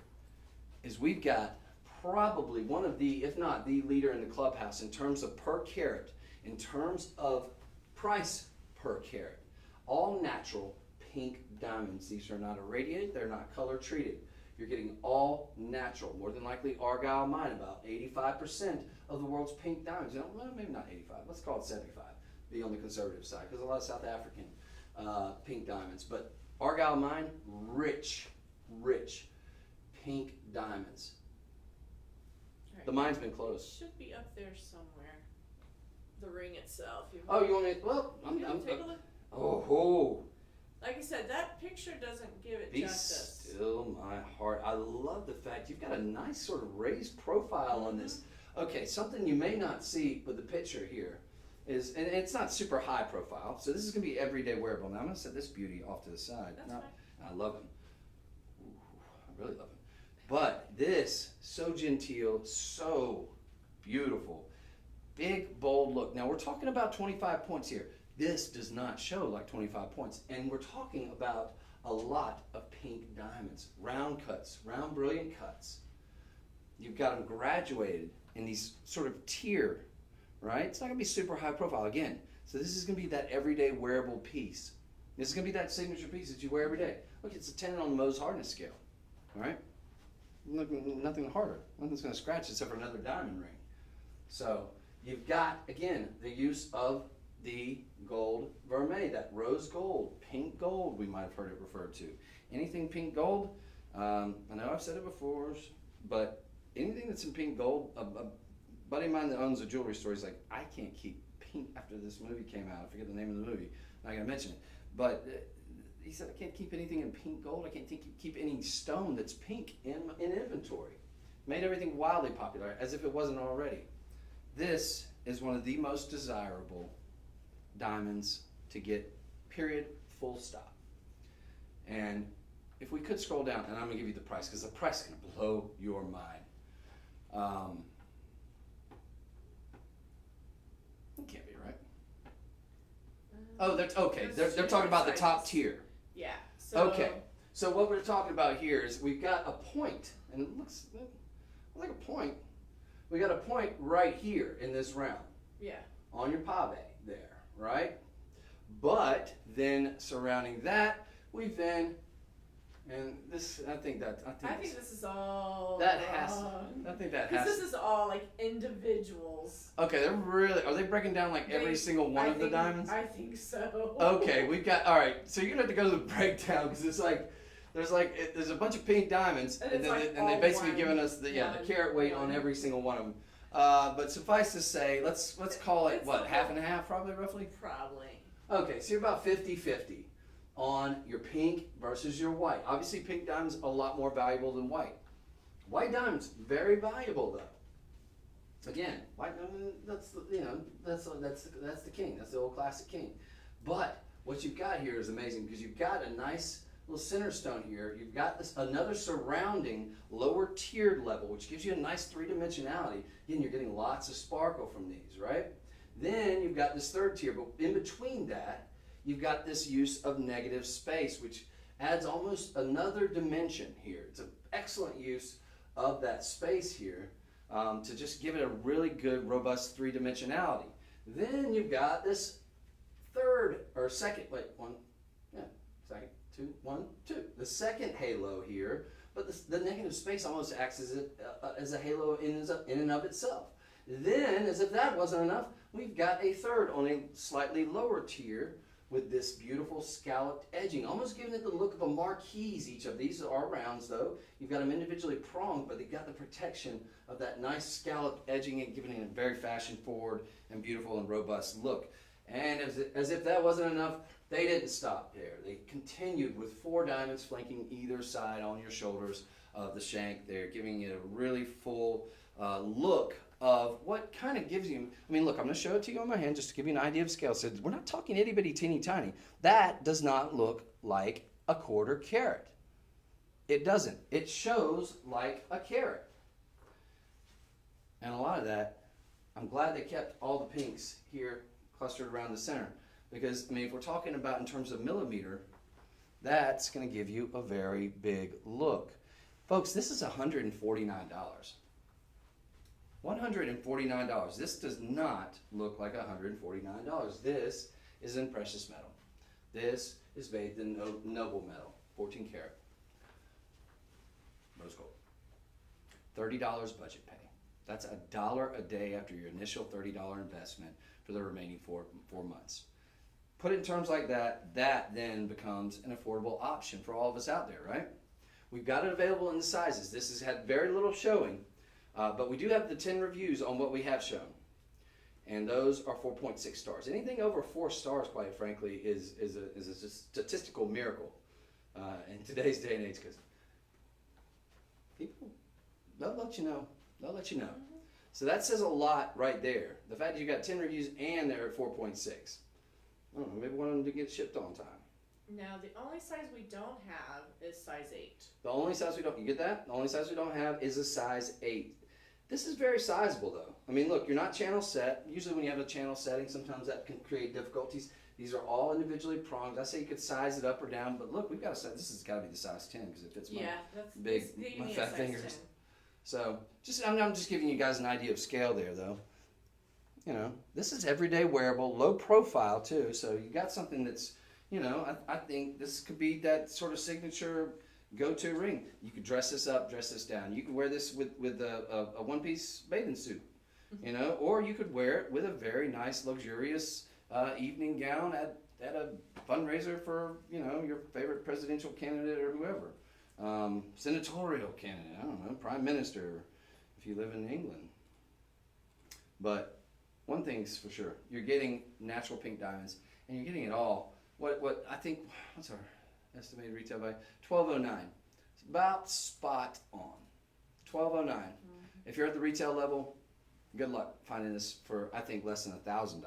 is we've got probably one of the, if not the leader in the clubhouse in terms of per carat, in terms of price per carat. All natural pink diamonds. These are not irradiated, they're not color treated. You're getting all natural, more than likely Argyle mine, about 85% of the world's pink diamonds. Well, maybe not 85, let's call it 75. Be on the conservative side, because a lot of South African pink diamonds. But Argyle mine, rich pink diamonds. Right. The mine's been closed. Should be up there somewhere. The ring itself. You want me? Well, take a look. Oh. Like I said, that picture doesn't give it justice. Be still my heart. I love the fact you've got a nice sort of raised profile on this. Okay, something you may not see with the picture here is, and it's not super high profile, so this is going to be everyday wearable. Now I'm going to set this beauty off to the side. That's fine. I love him. Ooh, I really love him. But this, so genteel, so beautiful. Big, bold look. Now we're talking about 25 points here. This does not show like 25 points. And we're talking about a lot of pink diamonds. Round cuts, round brilliant cuts. You've got them graduated in these sort of tier, right? It's not going to be super high profile again. So this is going to be that everyday wearable piece. This is going to be that signature piece that you wear every day. Look, it's a 10 on the Mohs hardness scale, all right? Nothing harder. Nothing's going to scratch except for another diamond ring. So you've got, again, the use of the gold vermeil, that rose gold, pink gold, we might have heard it referred to. Anything pink gold, I know I've said it before, but anything that's in pink gold, a buddy of mine that owns a jewelry store, he's like, I can't keep pink after this movie came out. I forget the name of the movie. I'm not going to mention it. But he said, I can't keep anything in pink gold. I can't keep any stone that's pink in inventory. Made everything wildly popular, as if it wasn't already. This is one of the most desirable diamonds to get, period, full stop. And if we could scroll down, and I'm going to give you the price, because the price is going to blow your mind. It can't be right. Oh, they're talking about the top tier. Yeah. Okay. So what we're talking about here is we've got a point, and it looks like a point. We got a point right here in this round. Yeah. On your pave there, right? But then surrounding that, we then, and this, I think this is all. That has. I think that has. Because this is all like individuals. Okay, are they breaking down like every single one of the diamonds? I think so. Okay, we've got, all right, so you're gonna have to go to the breakdown, because it's like, there's a bunch of pink diamonds, and they basically given us the carat weight on every single one of them. But suffice to say, let's call it, what, half and half, probably, roughly? Probably. Okay, so you're about 50-50 on your pink versus your white. Obviously, pink diamonds a lot more valuable than white. White diamonds, very valuable though. Again, white diamond, that's the king. That's the old classic king. But what you've got here is amazing, because you've got a nice little center stone here. You've got this another surrounding lower tiered level, which gives you a nice three-dimensionality. Again, you're getting lots of sparkle from these, right? Then you've got this third tier, but in between that, you've got this use of negative space, which adds almost another dimension here. It's an excellent use of that space here to just give it a really good, robust three-dimensionality. Then you've got this the second halo here, but the negative space almost acts as a halo in and of itself. Then, as if that wasn't enough, we've got a third on a slightly lower tier with this beautiful scalloped edging, almost giving it the look of a marquise. Each of these are rounds, though. You've got them individually pronged, but they've got the protection of that nice scalloped edging and giving it a very fashion-forward and beautiful and robust look. And as if that wasn't enough, They didn't stop there. They continued with 4 diamonds flanking either side on your shoulders of the shank. They're giving it a really full look of what kind of gives you, I mean, look, I'm going to show it to you on my hand just to give you an idea of scale. So we're not talking itty bitty teeny tiny. That does not look like a 1/4 carat. It doesn't. It shows like a carat. And a lot of that, I'm glad they kept all the pinks here clustered around the center. Because, I mean, if we're talking about in terms of millimeter, that's going to give you a very big look. Folks, this is $149. $149. This does not look like $149. This is in precious metal. This is bathed in noble metal, 14 karat. Rose gold. $30 budget pay. That's $1 a day after your initial $30 investment for the remaining four months. Put it in terms like that, that then becomes an affordable option for all of us out there, right? We've got it available in the sizes. This has had very little showing, but we do have the 10 reviews on what we have shown. And those are 4.6 stars. Anything over 4 stars, quite frankly, is a statistical miracle in today's day and age, because people, they'll let you know. They'll let you know. So that says a lot right there. The fact that you got 10 reviews and they're at 4.6. I don't know, maybe one of them to get shipped on time. Now, the only size we don't have is size 8. The only size we don't, you get that? The only size we don't have is a size 8. This is very sizable though. I mean, look, you're not channel set. Usually when you have a channel setting, sometimes that can create difficulties. These are all individually pronged. I say you could size it up or down, but look, we've got a size, this has got to be the size 10 because it fits my big, my fat fingers. 10. So, I'm just giving you guys an idea of scale there though. You know, this is everyday wearable, low profile too. So you got something that's, you know, I think this could be that sort of signature go-to ring. You could dress this up, dress this down. You could wear this with a one-piece bathing suit, you know, or you could wear it with a very nice, luxurious evening gown at a fundraiser for, you know, your favorite presidential candidate or whoever. Senatorial candidate, I don't know, prime minister, if you live in England. But one thing's for sure, you're getting natural pink diamonds, and you're getting it all. What I think, what's our estimated retail value? $12.09. It's about spot on. $12.09. If you're at the retail level, good luck finding this for, I think, less than $1,000.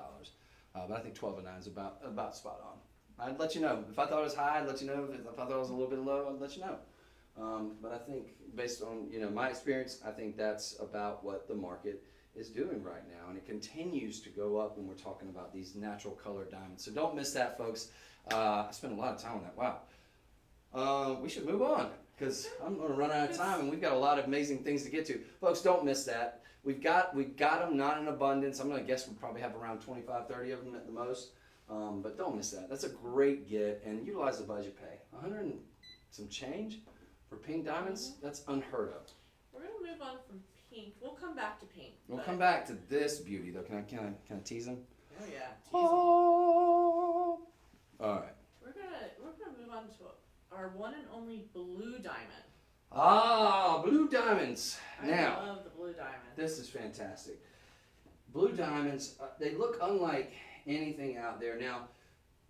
But I think $12.09 is about spot on. I'd let you know. If I thought it was high, I'd let you know. If I thought it was a little bit low, I'd let you know. But I think based on, you know, my experience, I think that's about what the market is doing right now, and it continues to go up when we're talking about these natural colored diamonds. So don't miss that, folks. I spent a lot of time on that. Wow. We should move on because I'm going to run out of time, and we've got a lot of amazing things to get to. Folks, don't miss that. We've got them, not in abundance. I'm going to guess we probably have around 25, 30 of them at the most. But don't miss that. That's a great get, and utilize the budget pay. 100 and some change for pink diamonds. That's unheard of. We're going to move on from pink. We'll come back to pink. We'll come back to this beauty though. Can I tease them? Oh yeah. Oh. All right. We're gonna move on to our one and only blue diamond. Ah, blue diamonds. I love the blue diamond. This is fantastic. Blue diamonds. They look unlike anything out there. Now,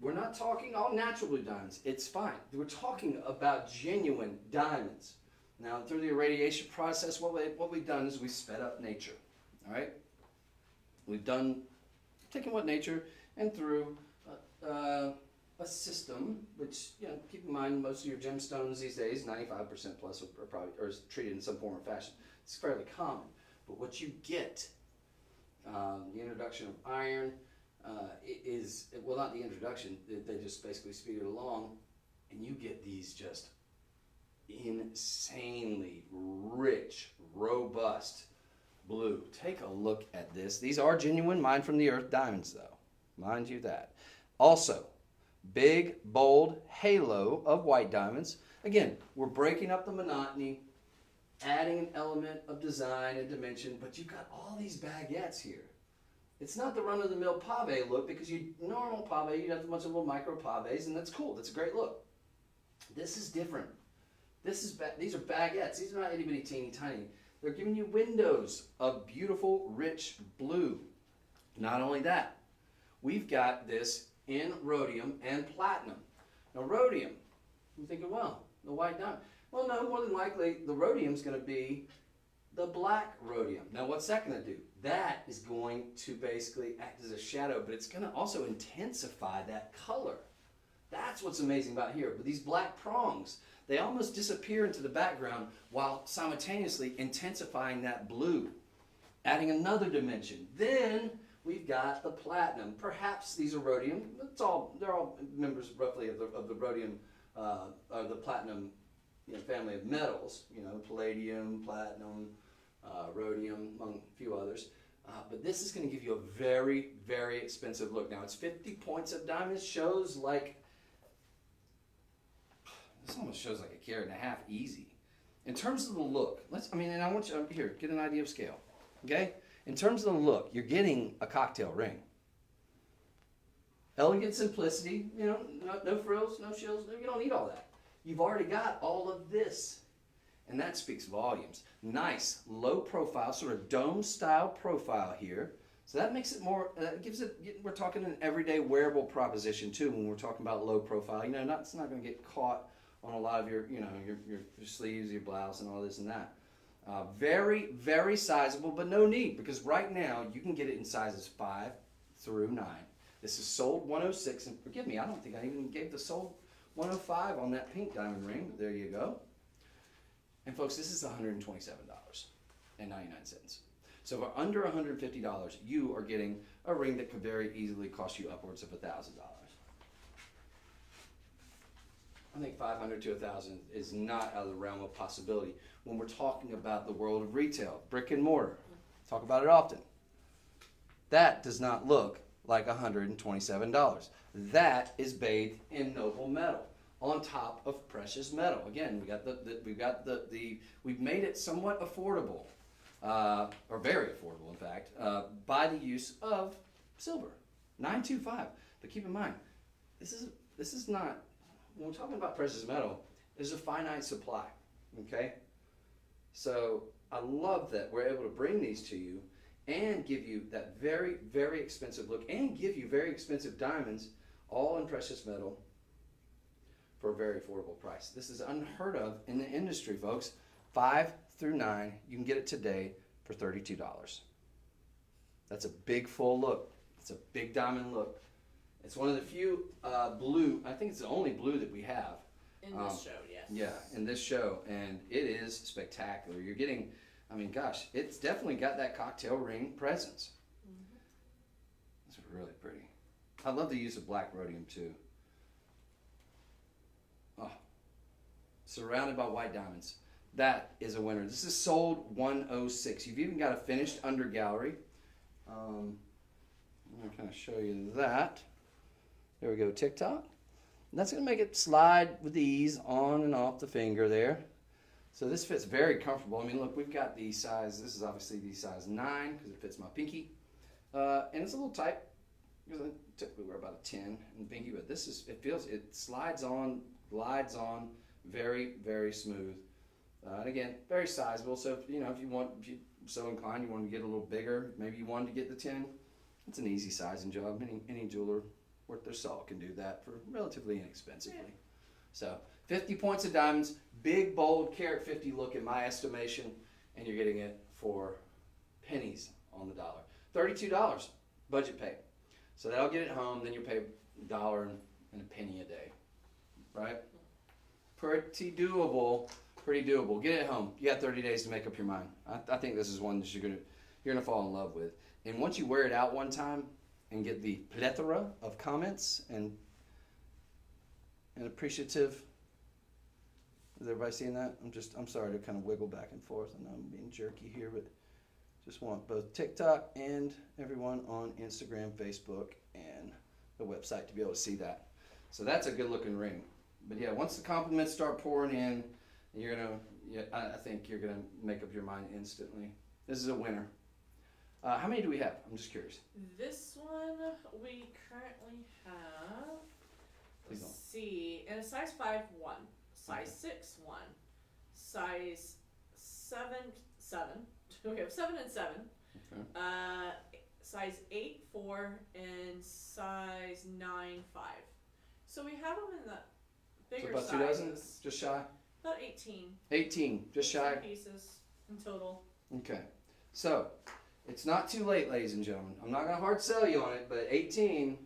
we're not talking all natural blue diamonds. It's fine. We're talking about genuine diamonds. Now, through the irradiation process, what we've done is we sped up nature, all right? We've taken what nature and through a system, which, you know, keep in mind most of your gemstones these days, 95% plus are treated in some form or fashion. It's fairly common. But what you get, the introduction of iron is, well, not the introduction, they just basically speed it along, and you get these just insanely rich, robust blue. Take a look at this. These are genuine mined from the earth diamonds though, mind you that. Also, big, bold halo of white diamonds. Again, we're breaking up the monotony, adding an element of design and dimension, but you've got all these baguettes here. It's not the run-of-the-mill pave look, because normal pave, you'd have a bunch of little micro paves, and that's cool. That's a great look. This is different. These are baguettes. These are not itty bitty teeny tiny. They're giving you windows of beautiful, rich blue. Not only that, we've got this in rhodium and platinum. Now rhodium, you're thinking, well, the white diamond. Well, no, more than likely the rhodium is going to be the black rhodium. Now what's that going to do? That is going to basically act as a shadow, but it's going to also intensify that color. That's what's amazing about here. But these black prongs, they almost disappear into the background while simultaneously intensifying that blue, adding another dimension. Then we've got the platinum. Perhaps these are rhodium. They're all members roughly of the rhodium, or the platinum, family of metals. Palladium, platinum, rhodium, among a few others. But this is going to give you a very, very expensive look. Now it's 50 points of diamonds. Shows like, this almost shows like a carat and a half easy. In terms of the look, and I want you here, get an idea of scale. Okay? In terms of the look, you're getting a cocktail ring. Elegant simplicity, no frills, no shills. You don't need all that. You've already got all of this. And that speaks volumes. Nice, low profile, sort of dome style profile here. So that makes it more, we're talking an everyday wearable proposition too when we're talking about low profile. It's not going to get caught on a lot of your sleeves, your blouse, and all this and that. Very, very sizable, but no need, because right now you can get it in sizes 5 through 9. This is sold 106, and forgive me, I don't think I even gave the sold 105 on that pink diamond ring, but there you go. And folks, this is $127.99. So for under $150, you are getting a ring that could very easily cost you upwards of $1,000. I think $500 to $1,000 is not out of the realm of possibility when we're talking about the world of retail, brick and mortar. Talk about it often. That does not look like $127. That is bathed in noble metal on top of precious metal. Again, we've made it somewhat affordable, or very affordable, in fact, by the use of silver, 925. But keep in mind, this is not. When we're talking about precious metal, there's a finite supply, okay? So I love that we're able to bring these to you and give you that very, very expensive look and give you very expensive diamonds, all in precious metal, for a very affordable price. This is unheard of in the industry, folks. 5 through 9, you can get it today for $32. That's a big full look. It's a big diamond look. It's one of the few blue, I think it's the only blue that we have. In this show, yes. Yeah, in this show, and it is spectacular. You're getting, gosh, it's definitely got that cocktail ring presence. Mm-hmm. It's really pretty. I love the use of black rhodium too. Oh, surrounded by white diamonds. That is a winner. This is sold 106. You've even got a finished under gallery. I'm going to kind of show you that. There we go, TikTok. And that's going to make it slide with ease on and off the finger there. So this fits very comfortable. Look, we've got the size, this is obviously the size 9 because it fits my pinky. And it's a little tight because I typically wear about a 10 in pinky, but this is, it slides on, glides on, very, very smooth. And again, very sizable. So if you're so inclined, you want to get a little bigger, maybe you wanted to get the 10, it's an easy sizing job. Any jeweler worth their salt can do that for relatively inexpensively. Yeah. So 50 points of diamonds, big, bold, carat 50 look in my estimation, and you're getting it for pennies on the dollar. $32, budget pay. So that'll get it home, then you'll pay $1 and a penny a day, right? Pretty doable, pretty doable. Get it home. You got 30 days to make up your mind. I think this is one that you're gonna fall in love with. And once you wear it out one time and get the plethora of comments and appreciative, is everybody seeing that? I'm sorry to kind of wiggle back and forth, and I'm being jerky here, but just want both TikTok and everyone on Instagram, Facebook, and the website to be able to see that. So that's a good looking ring. But yeah, once the compliments start pouring in, I think you're gonna make up your mind instantly. This is a winner. How many do we have? I'm just curious. This one we currently have. Let's see, in a size 5, 1, size 6, 1, size 7, 7. We have 7 and 7. Okay. size 8'4" and size 9'5". So we have them in the bigger So about sizes. 2 dozen, just shy. About 18. 18, just shy. 18 pieces in total. Okay, so it's not too late, ladies and gentlemen. I'm not gonna hard sell you on it, but 18.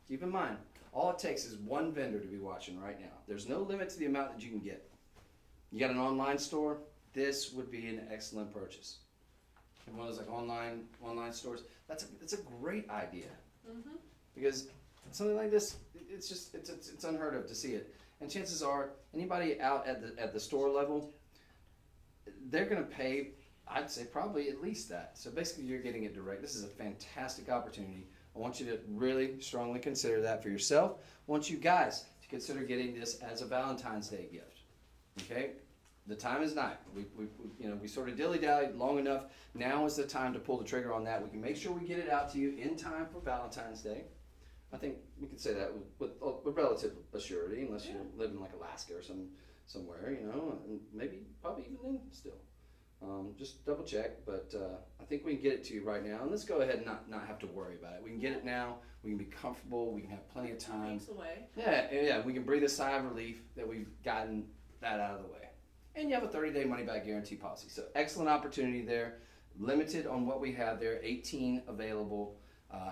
Keep in mind, all it takes is one vendor to be watching right now. There's no limit to the amount that you can get. You got an online store, this would be an excellent purchase. And one of those like online stores, that's a great idea. Mm-hmm. Because something like this, it's unheard of to see it. And chances are, anybody out at the store level, they're gonna pay, I'd say probably at least that. So basically you're getting it direct. This is a fantastic opportunity. I want you to really strongly consider that for yourself. I want you guys to consider getting this as a Valentine's Day gift. Okay? The time is now. We sort of dilly-dallied long enough. Now is the time to pull the trigger on that. We can make sure we get it out to you in time for Valentine's Day. I think we can say that with relative assurity, unless you live in like Alaska or somewhere, and maybe probably even then still. Just double check, but I think we can get it to you right now. And let's go ahead and not have to worry about it. We can get it now. We can be comfortable. We can have plenty of time. 2 weeks away. Yeah. We can breathe a sigh of relief that we've gotten that out of the way. And you have a 30-day money-back guarantee policy. So excellent opportunity there. Limited on what we have there. 18 available.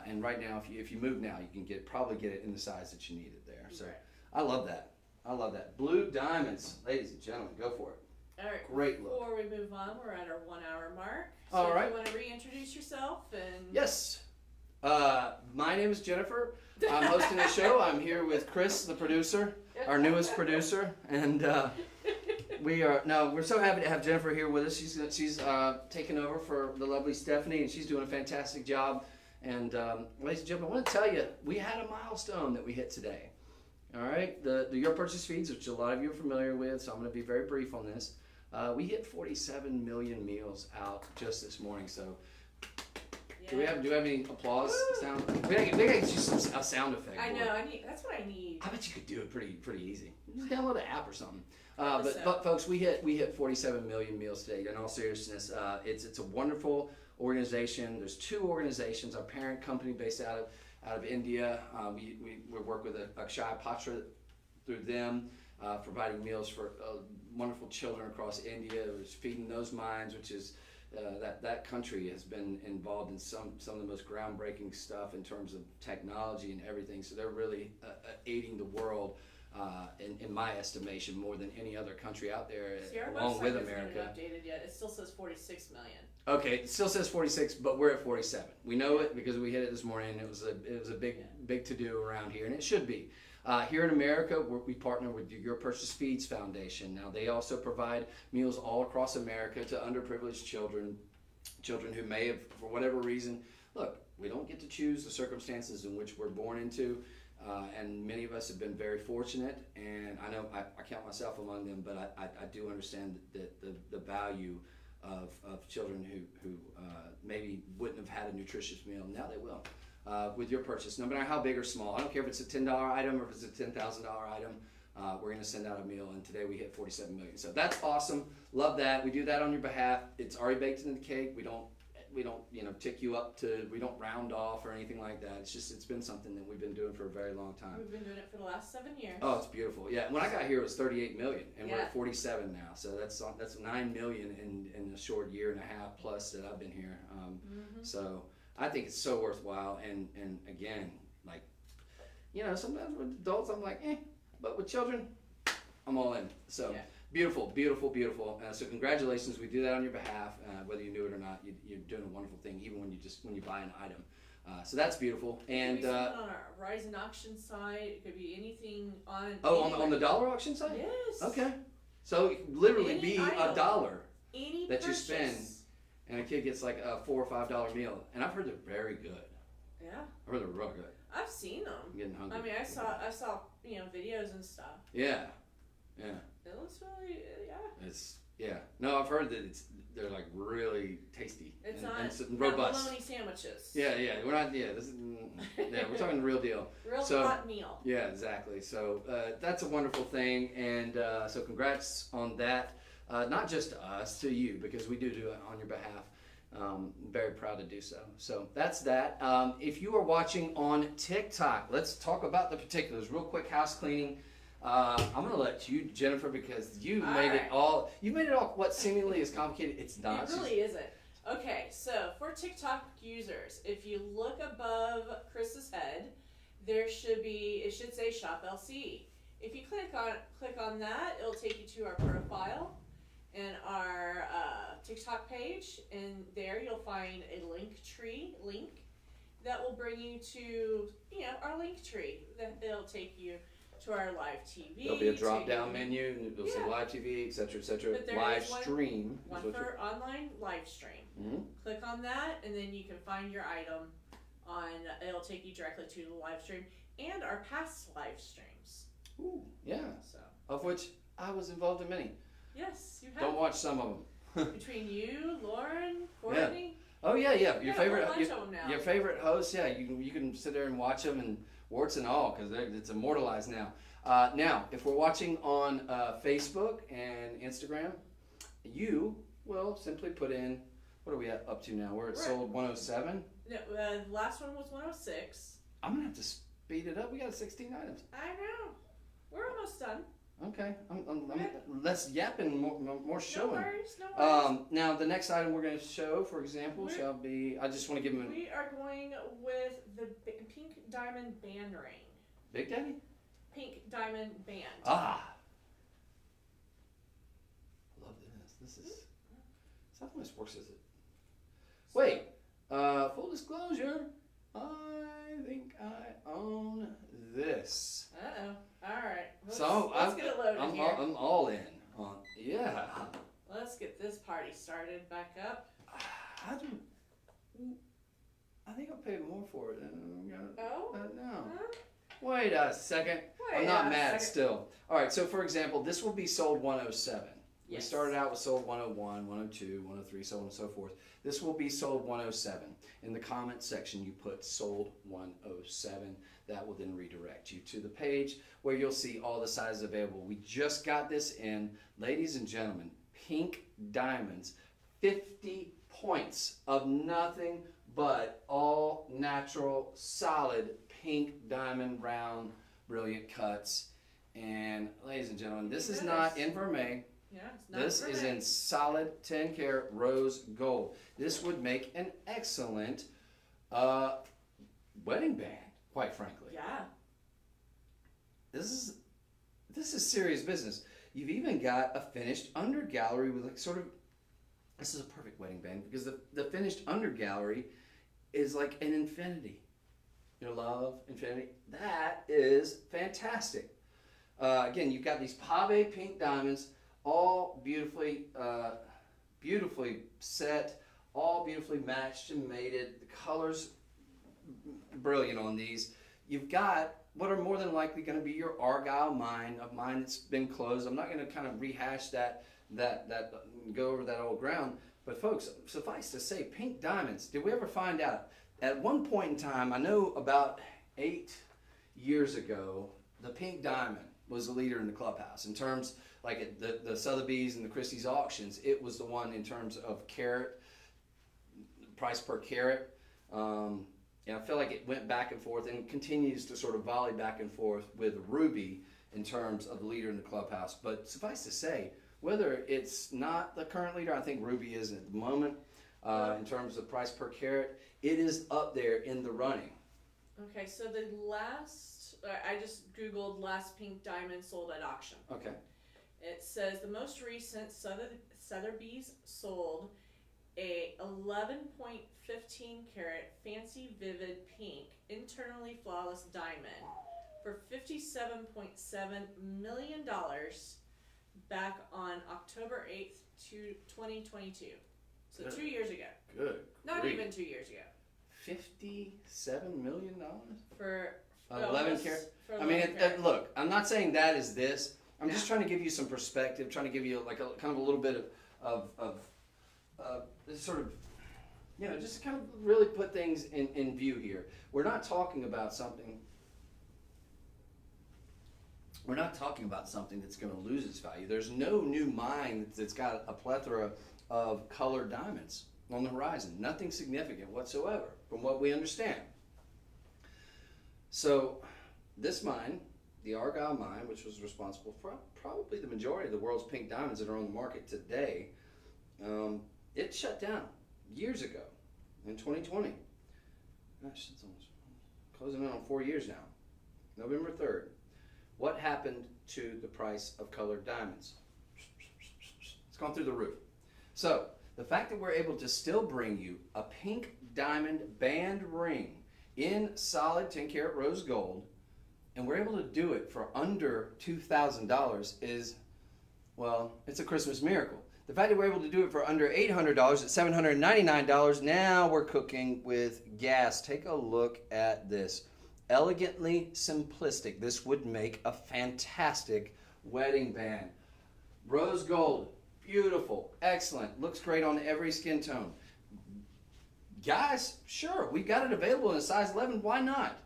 And right now, if you move now, you can probably get it in the size that you need it there. So I love that. Blue diamonds, ladies and gentlemen, go for it. All right. Great look. Before we move on, we're at our 1 hour mark. So All right. if you want to reintroduce yourself and. Yes. My name is Jennifer. I'm hosting the show. I'm here with Chris, the producer, our newest producer, and we're so happy to have Jennifer here with us. She's taken over for the lovely Stephanie, and she's doing a fantastic job. And ladies and gentlemen, I want to tell you, we had a milestone that we hit today. All right, the Your Purchase feeds, which a lot of you are familiar with, so I'm going to be very brief on this. We hit 47 million meals out just this morning. So, do we have any applause sound? Maybe I get you a sound effect. I know. That's what I need. I bet you could do it pretty easy. Just download an app or something. But folks, we hit 47 million meals today. In all seriousness, it's a wonderful organization. There's 2 organizations. Our parent company based out of India. We work with Akshay Patra through them, providing meals for wonderful children across India. We're feeding those minds, which is that country has been involved in some of the most groundbreaking stuff in terms of technology and everything. So they're really aiding the world. In my estimation, more than any other country out there, along with America. Hasn't been updated yet. It still says 46 million. Okay, it still says 46, but we're at 47. We know it because we hit it this morning. It was a big to do around here, and it should be. Here in America, we partner with Your Purchase Feeds Foundation. Now, they also provide meals all across America to underprivileged children who may have, for whatever reason, look, we don't get to choose the circumstances in which we're born into. And many of us have been very fortunate, and I know I count myself among them, but I do understand that the value of children who maybe wouldn't have had a nutritious meal. Now they will with Your Purchase, no matter how big or small. I don't care if it's a $10 item or if it's a $10,000 item. We're going to send out a meal, and today we hit 47 million. So that's awesome. Love that. We do that on your behalf. It's already baked into the cake. We don't tick you up we don't round off or anything like that. It's been something that we've been doing for a very long time. We've been doing it for the last 7 years. Oh, it's beautiful. Yeah, when I got here it was 38 million, and we're at 47 now. So that's 9 million in a short year and a half plus that I've been here. So I think it's so worthwhile. And again, like, sometimes with adults I'm like, but with children, I'm all in. So. Yeah. Beautiful. So congratulations. We do that on your behalf, whether you knew it or not. You're doing a wonderful thing, even when you buy an item. So that's beautiful. And it could be something on our Verizon auction site. It could be anything on. On the dollar auction site. Yes. Okay. So it could literally Any be item, $1 that purchase. You spend, and a kid gets like a $4 or $5 meal. And I've heard they're very good. Yeah. I've heard they're real good. I've seen them. I'm getting hungry. I mean, I saw videos and stuff. Yeah. It looks really, No, I've heard that they're like really tasty. It's and robust. Bologna sandwiches. Yeah. We're not. Yeah, we're talking the real deal. Hot meal. Yeah, exactly. So that's a wonderful thing, and so congrats on that. Not just to us, to you, because we do it on your behalf. Very proud to do so. So that's that. If you are watching on TikTok, let's talk about the particulars. Real quick house cleaning. I'm going to let you, Jennifer, because you made it all what seemingly is complicated. It's not. It really isn't. Okay, so for TikTok users, if you look above Chris's head, it should say Shop LC. If you click on that, it'll take you to our profile and our TikTok page, and there you'll find a link that will bring you to our link tree. It'll take you to our live TV. There'll be a drop down menu, and it'll say live TV, etc., etc. Live stream. One for online live stream. Mm-hmm. Click on that, and then you can find your item. It'll take you directly to the live stream and our past live streams. Ooh, yeah. So. Of which I was involved in many. Yes, you have. Don't watch some of them. Between you, Lauren, Courtney. Yeah. Oh yeah. Your favorite host. Yeah, you can sit there and watch them and warts and all because it's immortalized now. Now, if we're watching on Facebook and Instagram, you will simply put in, what are we up to now? We're at sold 107. No, the last one was 106. I'm gonna have to speed it up. We got 16 items. I know. We're almost done. Okay, I'm less yapping, more showing. No worries. Now the next item we're going to show, for example, shall be. I just want to give them. We are going with the pink diamond band ring. Big Daddy. Pink diamond band. Ah. Love this. This is. Is that how this works? Is it? Wait. Full disclosure. I think I own this. Uh-oh. All right. Let's get it loaded here. I'm all in. Yeah. Let's get this party started back up. I think I'll pay more for it. Oh? No. Wait a second. I'm not mad still. All right, so for example, this will be sold 107. Yes. We started out with sold 101, 102, 103, so on and so forth. This will be sold 107. In the comment section, you put sold 107. That will then redirect you to the page where you'll see all the sizes available. We just got this in. Ladies and gentlemen, pink diamonds, 50 points of nothing but all natural, solid pink diamond round, brilliant cuts. And ladies and gentlemen, this is not in vermeil. Yeah, it's not this is in solid 10 karat rose gold. This would make an excellent wedding band, quite frankly. Yeah. This is serious business. You've even got a finished under gallery with this is a perfect wedding band because the finished under gallery is like an infinity. Love, infinity. That is fantastic. Again, you've got these pave pink diamonds, all beautifully set, all beautifully matched and mated. The colors, brilliant on these. You've got what are more than likely going to be your Argyle mine, a mine that's been closed. I'm not going to kind of rehash that go over that old ground. But folks, suffice to say, pink diamonds. Did we ever find out? At one point in time, I know about 8 years ago, the pink diamond was the leader in the clubhouse in terms like at the Sotheby's and the Christie's auctions. It was the one in terms of carat, price per carat. And I feel like it went back and forth and continues to sort of volley back and forth with ruby in terms of the leader in the clubhouse. But suffice to say, whether it's not the current leader, I think ruby is at the moment, in terms of price per carat, it is up there in the running. Okay, so the last, I just Googled last pink diamond sold at auction. Okay. It says the most recent Sotheby's sold a 11.15 carat fancy vivid pink internally flawless diamond for $57.7 million back on October 8th, 2022. So Good. 2 years ago. Good. Not Great. even 2 years ago. $57 million? For 11 carat? For I mean, 11 carat. look, I'm not saying that is this. I'm just trying to give you some perspective, trying to give you like a kind of a little bit of sort of, just kind of really put things in view here. We're not talking about something. We're not talking about something that's going to lose its value. There's no new mine that's got a plethora of colored diamonds. on the horizon. Nothing significant whatsoever from what we understand. So this mine, the Argyle mine, which was responsible for probably the majority of the world's pink diamonds that are on the market today, it shut down years ago in 2020. Gosh, it's almost closing in on 4 years now. November 3rd. What happened to the price of colored diamonds? It's gone through the roof. So the fact that we're able to still bring you a pink diamond band ring in solid 10 karat rose gold, and we're able to do it for under $2,000 is, well, it's a Christmas miracle. The fact that we're able to do it for under $800 at $799, now we're cooking with gas. Take a look at this. Elegantly simplistic. This would make a fantastic wedding band. Rose gold, beautiful, excellent, looks great on every skin tone. Guys, sure, we've got it available in a size 11, why not?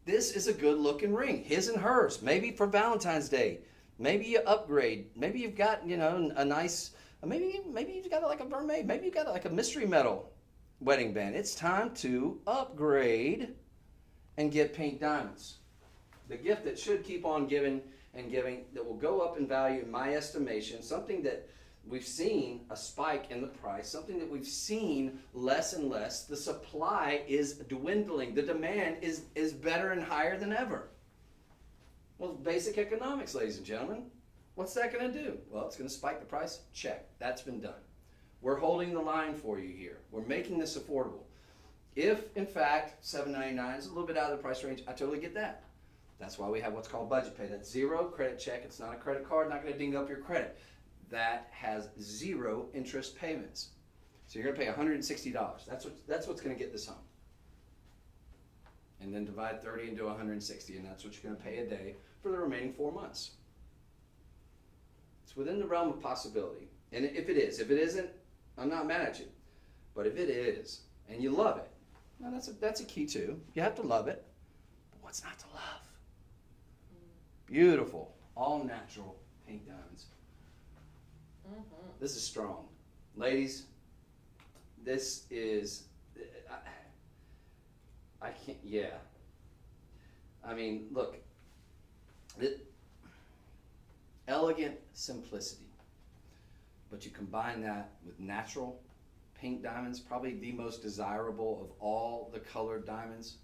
This is a good looking ring, his and hers, maybe for Valentine's Day. Maybe you upgrade, maybe you've got, a nice, maybe you've got like a vermeil, maybe you've got like a mystery metal wedding band. It's time to upgrade and get pink diamonds. The gift that should keep on giving and giving, that will go up in value in my estimation, something that we've seen a spike in the price, something that we've seen less and less. The supply is dwindling. The demand is better and higher than ever. Well, basic economics, ladies and gentlemen. What's that going to do? Well, it's going to spike the price. Check. That's been done. We're holding the line for you here. We're making this affordable. If, in fact, $799 is a little bit out of the price range, I totally get that. That's why we have what's called budget pay. That's zero credit check. It's not a credit card, not going to ding up your credit. That has zero interest payments. So you're going to pay $160. That's what's going to get this home. And then divide 30 into 160, and that's what you're going to pay a day for the remaining 4 months. It's within the realm of possibility. And if it isn't, I'm not mad at you. But if it is, and you love it, now that's a key too. You have to love it. But what's not to love? Beautiful, all natural pink diamonds. Mm-hmm. This is strong. Ladies, this is, I can't, yeah. I mean, look, elegant simplicity, but you combine that with natural pink diamonds, probably the most desirable of all the colored diamonds,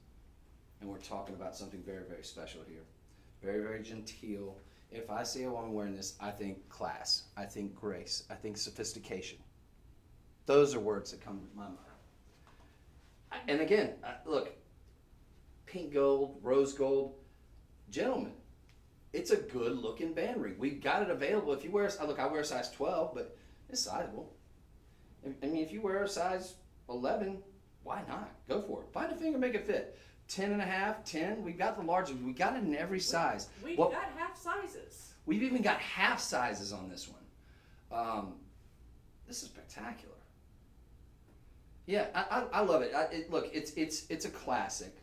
and we're talking about something very, very special here. Very, very genteel. If I see a woman wearing this, I think class, I think grace, I think sophistication. Those are words that come to my mind. And again, look, pink gold, rose gold, gentlemen, it's a good looking band ring. We've got it available. If you wear, look, I wear a size 12, but it's sizable. I mean, if you wear a size 11, why not? Go for it. Find a finger, make it fit. 10 and a half, 10, we've got the largest. We got it in every size. We've got half sizes. We've even got half sizes on this one. This is spectacular. Yeah, I love it. Look, it's a classic.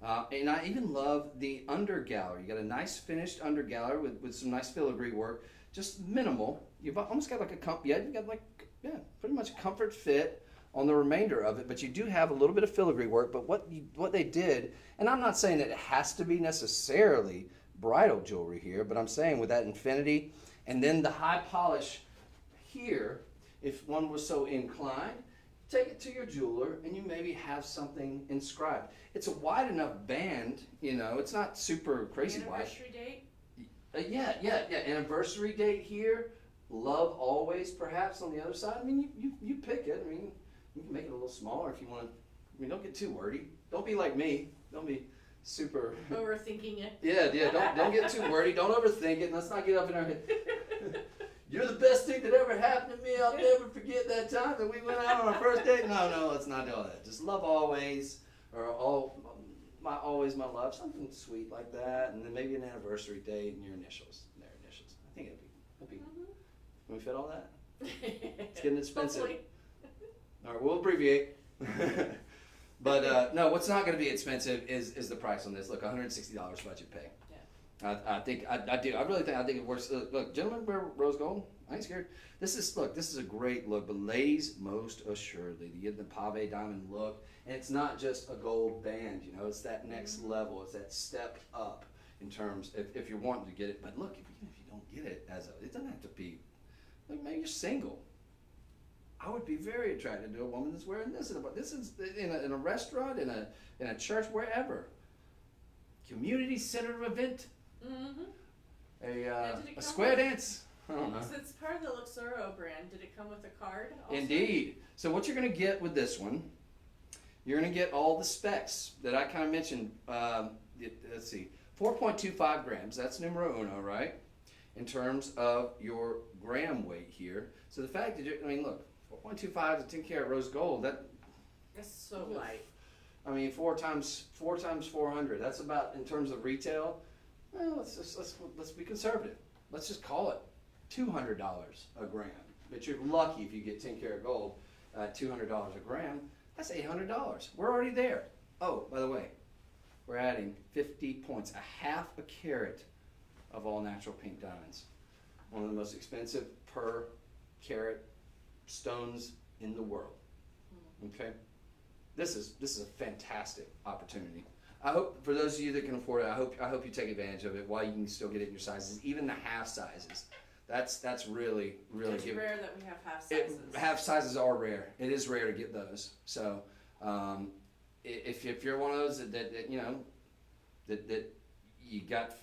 And I even love the under gallery. You got a nice finished under gallery with some nice filigree work. Just minimal. You've almost got like you've got pretty much a comfort fit on the remainder of it, but you do have a little bit of filigree work. But what they did, and I'm not saying that it has to be necessarily bridal jewelry here, but I'm saying with that infinity and then the high polish here, if one was so inclined, take it to your jeweler and you maybe have something inscribed. It's a wide enough band, it's not super crazy wide. Anniversary date? Yeah. Anniversary date here. Love always, perhaps, on the other side. I mean, you pick it. I mean, you can make it a little smaller if you want. I mean, don't get too wordy. Don't be like me. Don't be super overthinking it. Yeah. Don't get too wordy. Don't overthink it. Let's not get up in our head. You're the best thing that ever happened to me. I'll never forget that time that we went out on our first date. No, let's not do all that. Just love always, or always my love. Something sweet like that, and then maybe an anniversary date and your initials. Their initials. I think it'd be. Can we fit all that? It's getting expensive. All right, we'll abbreviate. But no, what's not going to be expensive is the price on this. Look, $160 budget pay. I think I do. I really think it works. Look, gentlemen, wear rose gold. I ain't scared. This is a great look. But ladies, most assuredly, you get the pave diamond look, and it's not just a gold band. You know, it's that next level. It's that step up in terms if you're wanting to get it. But look, if you don't get it it doesn't have to be. Like maybe you're single. I would be very attracted to a woman that's wearing this. This is in a restaurant, in a church, wherever. Community center event. Mm-hmm. A square dance. I don't know. So it's part of the Luxoro brand. Did it come with a card also? Indeed. So what you're going to get with this one, you're going to get all the specs that I kind of mentioned. Let's see, 4.25 grams. That's numero uno, right? In terms of your gram weight here. So the fact that look, 4.25 is a 10 karat rose gold. That's so light. I mean, 4 times 400. That's about, in terms of retail. Well, let's be conservative. Let's just call it $200 a gram. But you're lucky if you get 10 karat gold, $200 a gram. That's $800. We're already there. Oh, by the way, we're adding 50 points, a half a carat of all natural pink diamonds. One of the most expensive per carat stones in the world. Okay, this is a fantastic opportunity. I hope for those of you that can afford it, I hope you take advantage of it while you can still get it in your sizes, even the half sizes. That's really It's rare that we have half sizes. Half sizes are rare. It is rare to get those. So if you're one of those that you got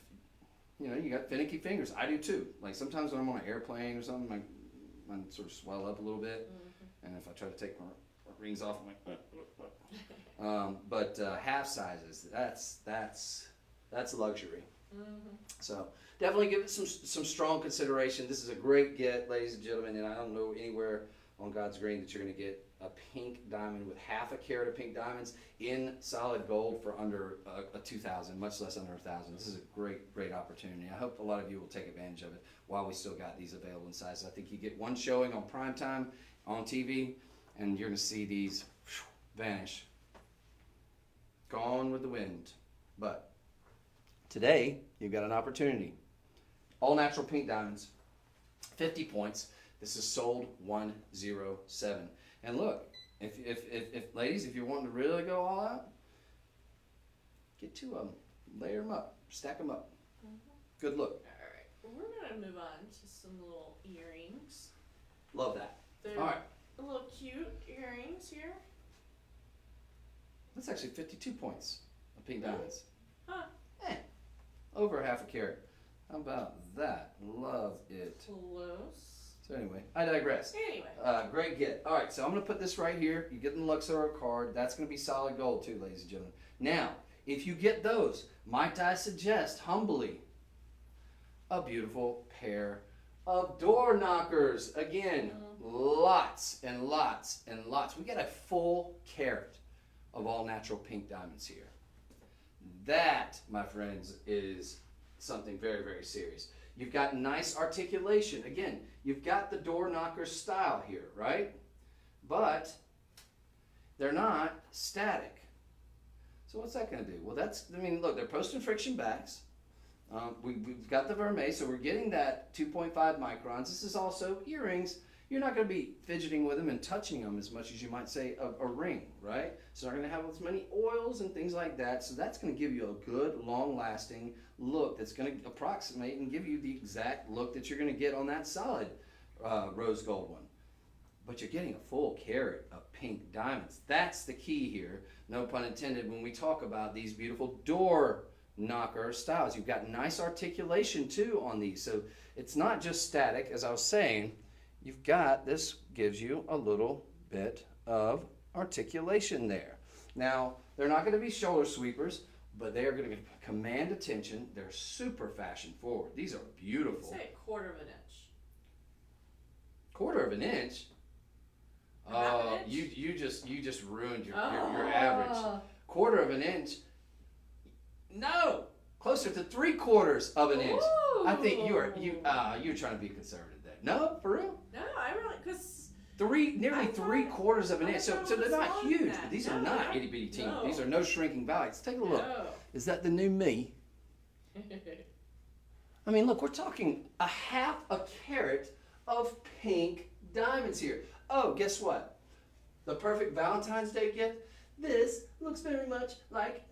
finicky fingers. I do too. Like sometimes when I'm on an airplane or something, mine sort of swell up a little bit, and if I try to take my rings off, I'm like, but half sizes, that's luxury. So definitely give it some strong consideration. This is a great get, ladies and gentlemen, and I don't know anywhere on God's green that you're going to get a pink diamond with half a carat of pink diamonds in solid gold for under a 2,000, much less under 1,000. This is a great opportunity. I hope a lot of you will take advantage of it while we still got these available in sizes. I think you get one showing on prime time on TV, and you're going to see these vanish, gone with the wind. But today, you've got an opportunity. All natural pink diamonds, 50 points. This is sold 107. And look, if ladies, if you're wanting to really go all out, get 2 of them, layer them up, stack them up. Good look. All right, we're gonna move on to some little earrings. Love that. They're all right. Little cute earrings here. That's actually 52 points of pink diamonds. Huh. Over half a carat. How about that? Love it. Close. So anyway, I digress. Anyway. Great get. All right, so I'm going to put this right here. You get the Luxoro card. That's going to be solid gold too, ladies and gentlemen. Now, if you get those, might I suggest, humbly, a beautiful pair of door knockers. Again, lots and lots and lots. We got a full carat of all natural pink diamonds here. That, my friends, is something very, very serious. You've got nice articulation. Again, you've got the door knocker style here, right? But they're not static. So what's that going to do? Well, look, they're post-infriction backs. We've got the vermeil, so we're getting that 2.5 microns. This is also earrings. You're not going to be fidgeting with them and touching them as much as you might say a ring, right? So they're going to have as many oils and things like that. So that's going to give you a good, long-lasting look that's going to approximate and give you the exact look that you're going to get on that solid rose gold one. But you're getting a full carat of pink diamonds. That's the key here, no pun intended, when we talk about these beautiful door knocker styles. You've got nice articulation too on these. So it's not just static, as I was saying. You've got, this gives you a little bit of articulation there. Now, they're not going to be shoulder sweepers, but they are going to command attention. They're super fashion forward. These are beautiful. Say a quarter of an inch. Quarter of an inch? Half an inch? You just ruined your average. Quarter of an inch? No, closer to 3/4 of an inch. I think you're trying to be conservative there. No, for real? No, I really, because nearly 3/4 of an inch. So they're not huge. That. These are not itty bitty teeny. No. These are no shrinking valleys. Take a look. No. Is that the new me? I mean, look, we're talking a half a carat of pink diamonds here. Oh, guess what? The perfect Valentine's Day gift. This looks very much like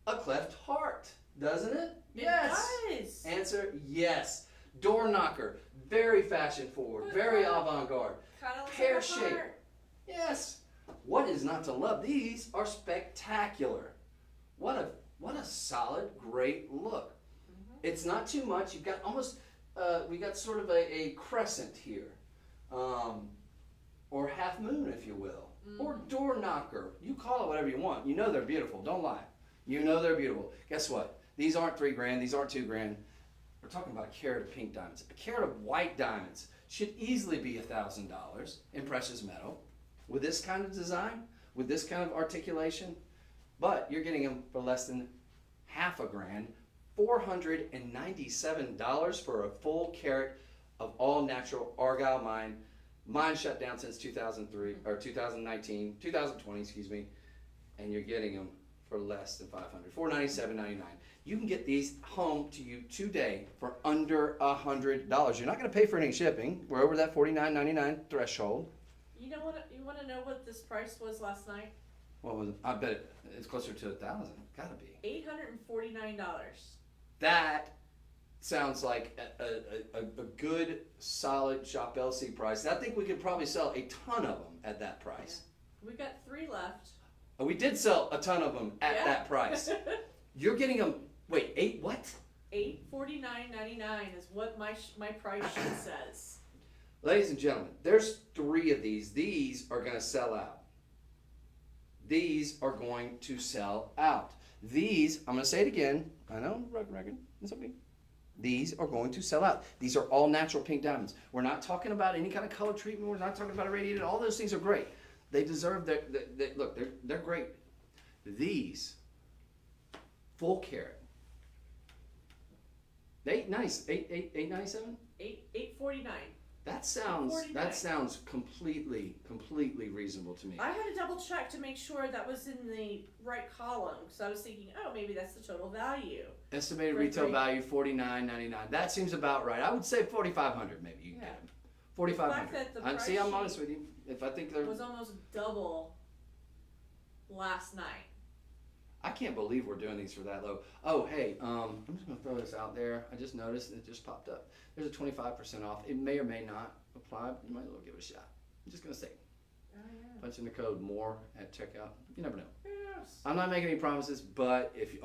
a cleft heart, doesn't it? Yes. It does. Answer, yes. Door knocker, very fashion forward, very avant-garde. Kind of looks Pear like a shape. heart. Yes. What is not to love? These are spectacular. What a solid, great look. It's not too much. You've got almost, we got sort of a crescent here, or half moon, if you will, or door knocker. You call it whatever you want. You know they're beautiful. Don't lie. You know they're beautiful. Guess what? These aren't $3,000. These aren't $2,000. We're talking about a carat of pink diamonds. A carat of white diamonds should easily be $1,000 in precious metal. With this kind of design, with this kind of articulation, but you're getting them for less than half a grand. $497 for a full carat of all natural Argyle mine. Mine shut down since 2003 or 2019, 2020, excuse me, and you're getting them for less than $500. $497.99. You can get these home to you today for under $100. You're not going to pay for any shipping. We're over that $49.99 threshold. You know what? You want to know what this price was last night? What was it? I bet it's closer to $1,000. Gotta be. $849. That sounds like a good, solid Shop LC price. I think we could probably sell a ton of them at that price. Yeah. We've got 3 left. Oh, we did sell a ton of them at Yeah. that price. You're getting them. Wait, 8 what? $849.99 is what my price sheet says. Ladies and gentlemen, there's 3 of these. These are going to sell out. These are going to sell out. These, I'm going to say it again. I know, record. It's okay. These are going to sell out. These are all natural pink diamonds. We're not talking about any kind of color treatment. We're not talking about irradiated. All those things are great. They deserve their look, they're great. These, full carat. $897? $849. That sounds $849. completely reasonable to me. I had to double check to make sure that was in the right column because I was thinking, oh, maybe that's the total value. Estimated retail value $49.99. That seems about right. I would say $4,500 maybe you can get them. $4,500. See, I'm honest with you. If I think It was almost double last night. I can't believe we're doing these for that low. Oh, hey, I'm just gonna throw this out there. I just noticed it just popped up. There's a 25% off. It may or may not apply, but you might as well give it a shot. I'm just gonna say, punch in the code MORE at checkout. You never know. Yes. I'm not making any promises, but if you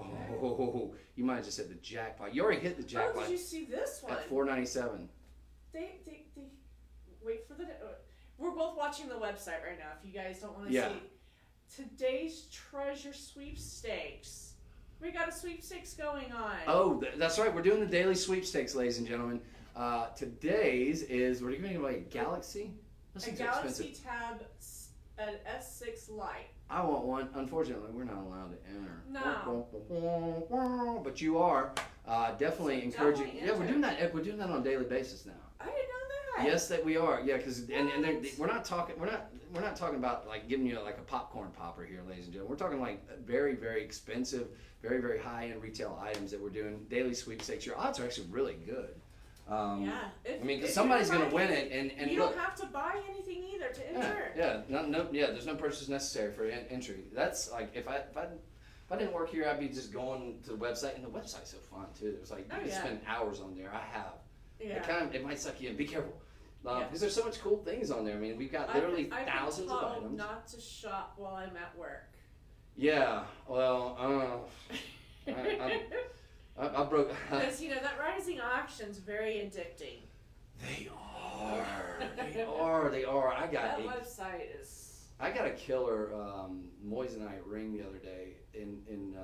might have just hit the jackpot. You already hit the jackpot. Oh, did you see this one? At $497. They wait for the. We're both watching the website right now. If you guys don't want to see today's treasure sweepstakes, we got a sweepstakes going on. Oh, that's right. We're doing the daily sweepstakes, ladies and gentlemen. Today's is we're giving away a Galaxy. A Galaxy Tab, an S6 Lite. I want one. Unfortunately, we're not allowed to enter. No. But you are definitely encouraging. Definitely Yeah, we're doing that. We're doing that on a daily basis now. I didn't know that. Yes, that we are. Yeah, because we're not talking about like giving you like a popcorn popper here, ladies and gentlemen. We're talking like very, very expensive, very, very high end retail items that we're doing daily sweepstakes. Your odds are actually really good. Yeah. I mean, because somebody's going to win it, and you look, don't have to buy anything either to enter. There's no purchase necessary for entry. That's like if I didn't work here, I'd be just going to the website, and the website's so fun too. It's like you can spend hours on there. I have. Yeah. It might suck you in. Be careful. Because there's so much cool things on there. I mean, we've got literally thousands of items. Not to shop while I'm at work. Yeah. Well, I broke. Because that rising auction's very addicting. They are. I got that website is. I got a killer moissanite ring the other day in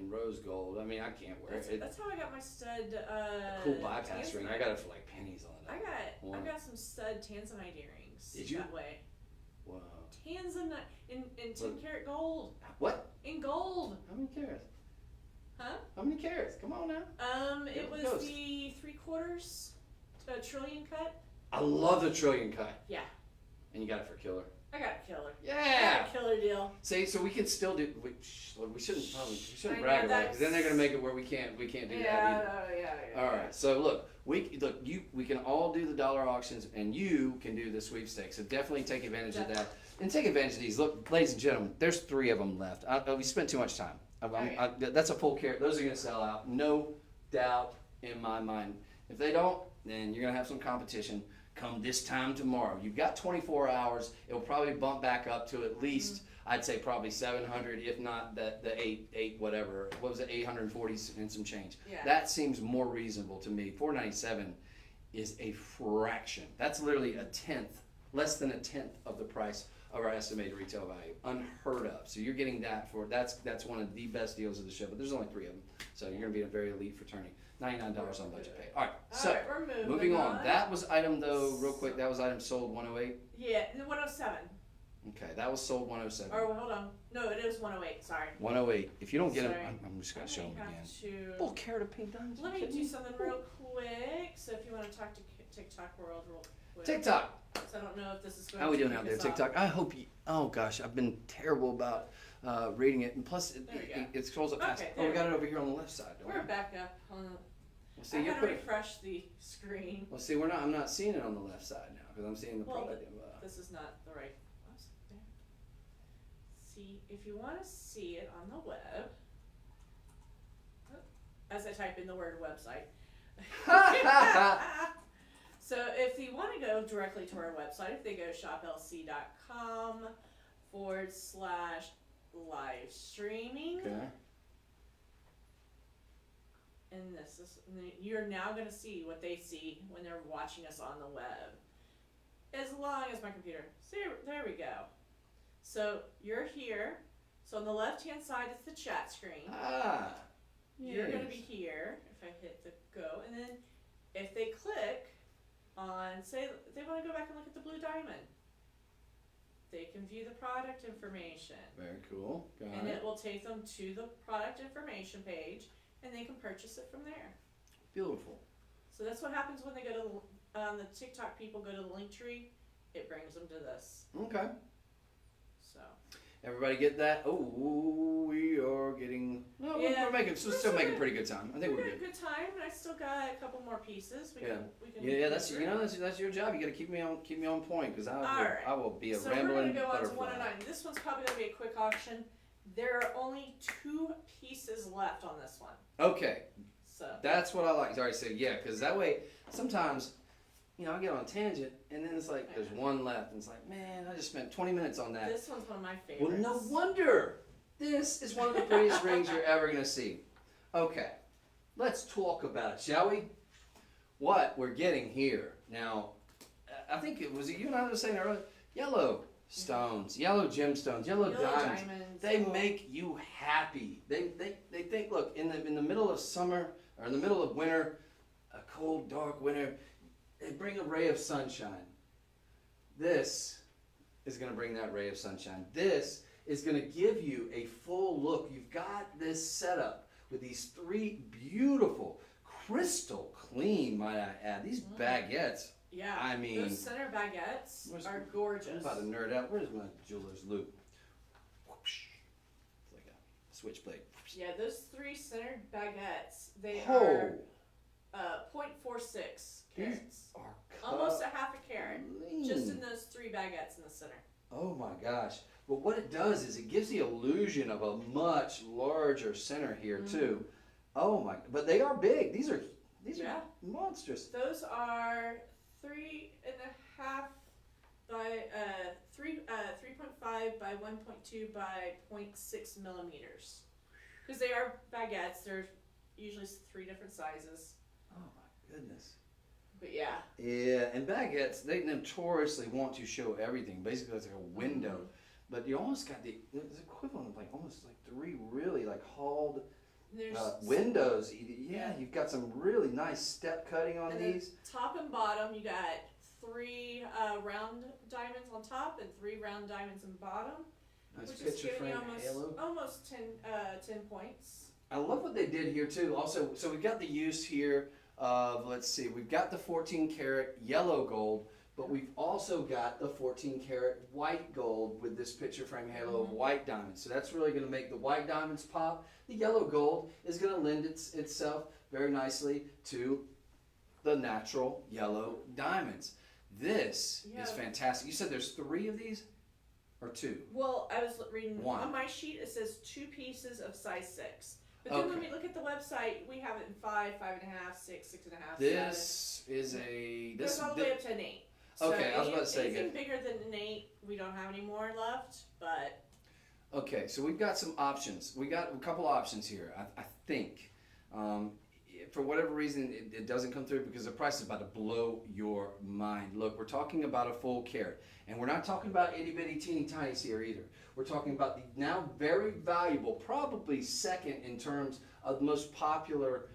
rose gold. I mean, I can't wear it. That's how I got my stud. Cool bypass ring. I got it for like pennies on it. I got some stud tanzanite earrings. Did you? That way. Wow. Tanzanite in 10-karat gold. What? In gold. How many carats? Huh? How many carats? Come on now. It was the 3/4 trillion cut. I love the trillion cut. Yeah. And you got it for killer. I got a killer. I Yeah. got a killer deal. See, so we can still do. We shouldn't I know, brag about it, that's- because then they're gonna make it where we can't do that either. Yeah. All right, so look, we can all do the dollar auctions, and you can do the sweepstakes. So definitely take advantage of that, and take advantage of these. Look, ladies and gentlemen, there's 3 of them left. We spent too much time. That's a full carrot. Those are gonna sell out, no doubt in my mind. If they don't, then you're gonna have some competition. Come this time tomorrow. You've got 24 hours. It'll probably bump back up to at least, I'd say probably 700, if not the eight whatever. What was it, 840 and some change? Yeah. That seems more reasonable to me. 497 is a fraction. That's literally a tenth, less than a tenth of the price of our estimated retail value. Unheard of. So you're getting that for that's one of the best deals of the show. But there's only 3 of them, so you're gonna be in a very elite fraternity. $99 on budget pay. All right, so we're moving on. That was item though, real quick. That was item sold 108. Yeah, 107. Okay, that was sold 107. Or hold on. No, it is 108. Sorry. 108. If you don't get them, Sorry. I'm just gonna show them again. To... Full carrot of pink diamonds. Let me do something real quick. So if you want to talk to TikTok world real quick. TikTok. So I don't know if this is going How to we doing kick out there, us off. TikTok? I hope you. Oh gosh, I've been terrible about reading it, and plus it scrolls up fast. Okay, Oh, we got it over here on the left side. Don't We're we? back up on the. Well, see, I you're gotta putting. refresh the screen. Well, see, I'm not seeing it on the left side now because I'm seeing the Well, product. This is not the right. Oops, there. See, if you want to see it on the web, as I type in the word website. So if you want to go directly to our website, if they go shoplc.com/live streaming, Okay. and you're now going to see what they see when they're watching us on the web. As long as my computer, so there we go. So you're here. So on the left-hand side is the chat screen. You're going to be here if I hit the go, and then if they click on, say they want to go back and look at the blue diamond, they can view the product information. Very cool. Got And it. it will take them to the product information page, and they can purchase it from there. Beautiful. So that's what happens when they go to the TikTok people go to the link tree. It brings them to this. Okay. So Everybody get that? Oh, we are getting. No, Yeah. we're still making pretty good time. I think we're had a good. good time, and I still got a couple more pieces. We can Yeah, go that's through. that's your job. You got to keep me on point because Alright. I will be a So we're rambling gonna go on to butterfly. 109. This one's probably gonna be a quick auction. There are only 2 pieces left on this one. Okay, So that's what I like. Sorry, so yeah, because that way sometimes, I get on a tangent and then it's like there's one left and it's like, man, I just spent 20 minutes on that. this one's one of my Well, favorites. no wonder. This is one of the prettiest rings you're ever gonna see. Okay, let's talk about it, shall we? What we're getting here now, I think it was you and I were saying earlier. Yellow stones, yellow gemstones, yellow diamonds. They make you happy. They think. Look, in the middle of summer or in the middle of winter, a cold, dark winter, they bring a ray of sunshine. This is going to bring that ray of sunshine. This is going to give you a full look. You've got this setup with these 3 beautiful, crystal clean, might I add. These baguettes. Yeah, I mean, those center baguettes are gorgeous. I'm about to nerd out. Where's my jeweler's loop? Whoosh. It's like a switchblade. Yeah, those 3 center baguettes, they Oh, are 0.46 carats. are Almost a half a carat. clean. Just in those 3 baguettes in the center. Oh my gosh. But what it does is it gives the illusion of a much larger center here too. Oh my, but they are big. These are Yeah. monstrous. Those are 3.5 by 3.5 by 1.2 by 0.6 millimeters. Because they are baguettes, they're usually 3 different sizes. Oh my goodness. But yeah. Yeah, and baguettes, they notoriously want to show everything. Basically, it's like a window. But you almost got the equivalent of almost 3 really hauled There's windows. Yeah, you've got some really nice step cutting on and then these. top and bottom, you got 3 round diamonds on top and 3 round diamonds in bottom. Nice Which is picture giving you frame halo. almost 10 points. I love what they did here too. Also, so we've got the use here of, let's see, we've got the 14 karat yellow gold, but we've also got the 14 karat white gold with this picture frame halo of white diamonds. So that's really going to make the white diamonds pop. The yellow gold is going to lend itself very nicely to the natural yellow diamonds. This is fantastic. You said there's 3 of these or 2? Well, I was reading One. on my sheet. It says 2 pieces of size 6. But then when we look at the website, we have it in 5, 5.5, 6, 6.5. This 7. Is a Goes all the way up to an 8. So okay, I was about to say anything bigger than an 8, we don't have any more left. But okay, so we've got some options. We got a couple options here. I think. For whatever reason, it doesn't come through because the price is about to blow your mind. Look, we're talking about a full carat. And we're not talking about itty bitty teeny tinies here either. We're talking about the now very valuable, probably second in terms of the most popular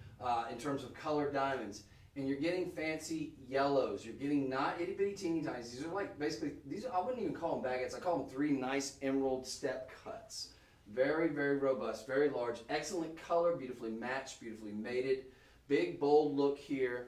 in terms of colored diamonds. And you're getting fancy yellows. You're getting not itty bitty teeny tinies. These are like basically, I wouldn't even call them baguettes. I call them 3 nice emerald step cuts. Very, very robust, very large, excellent color, beautifully matched, beautifully mated. Big, bold look here.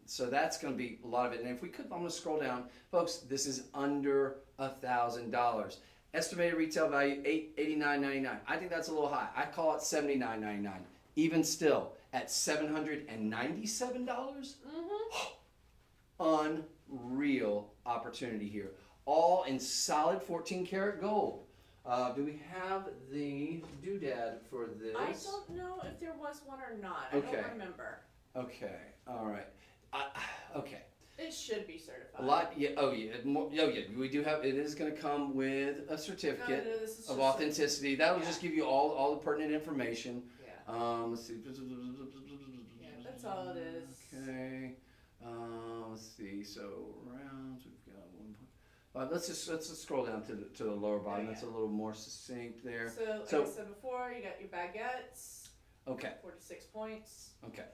So that's going to be a lot of it. And if we could, I'm going to scroll down. Folks, this is under $1,000. Estimated retail value, $89.99. I think that's a little high. I call it $79.99. Even still, at $797? Unreal opportunity here. All in solid 14 karat gold. Do we have the doodad for this? I don't know if there was one or not. I don't remember. Okay. All right. Okay. It should be certified. A lot. Yeah. Oh yeah. We do have. It is going to come with a certificate of authenticity. That will just give you all the pertinent information. Yeah. Let's see. Yeah, that's all it is. Okay. Let's see. So rounds. We've got 1. Let's just scroll down to the lower bottom. That's a little more succinct there. So like I said before, you got your baguettes. Okay. 46 points. Okay.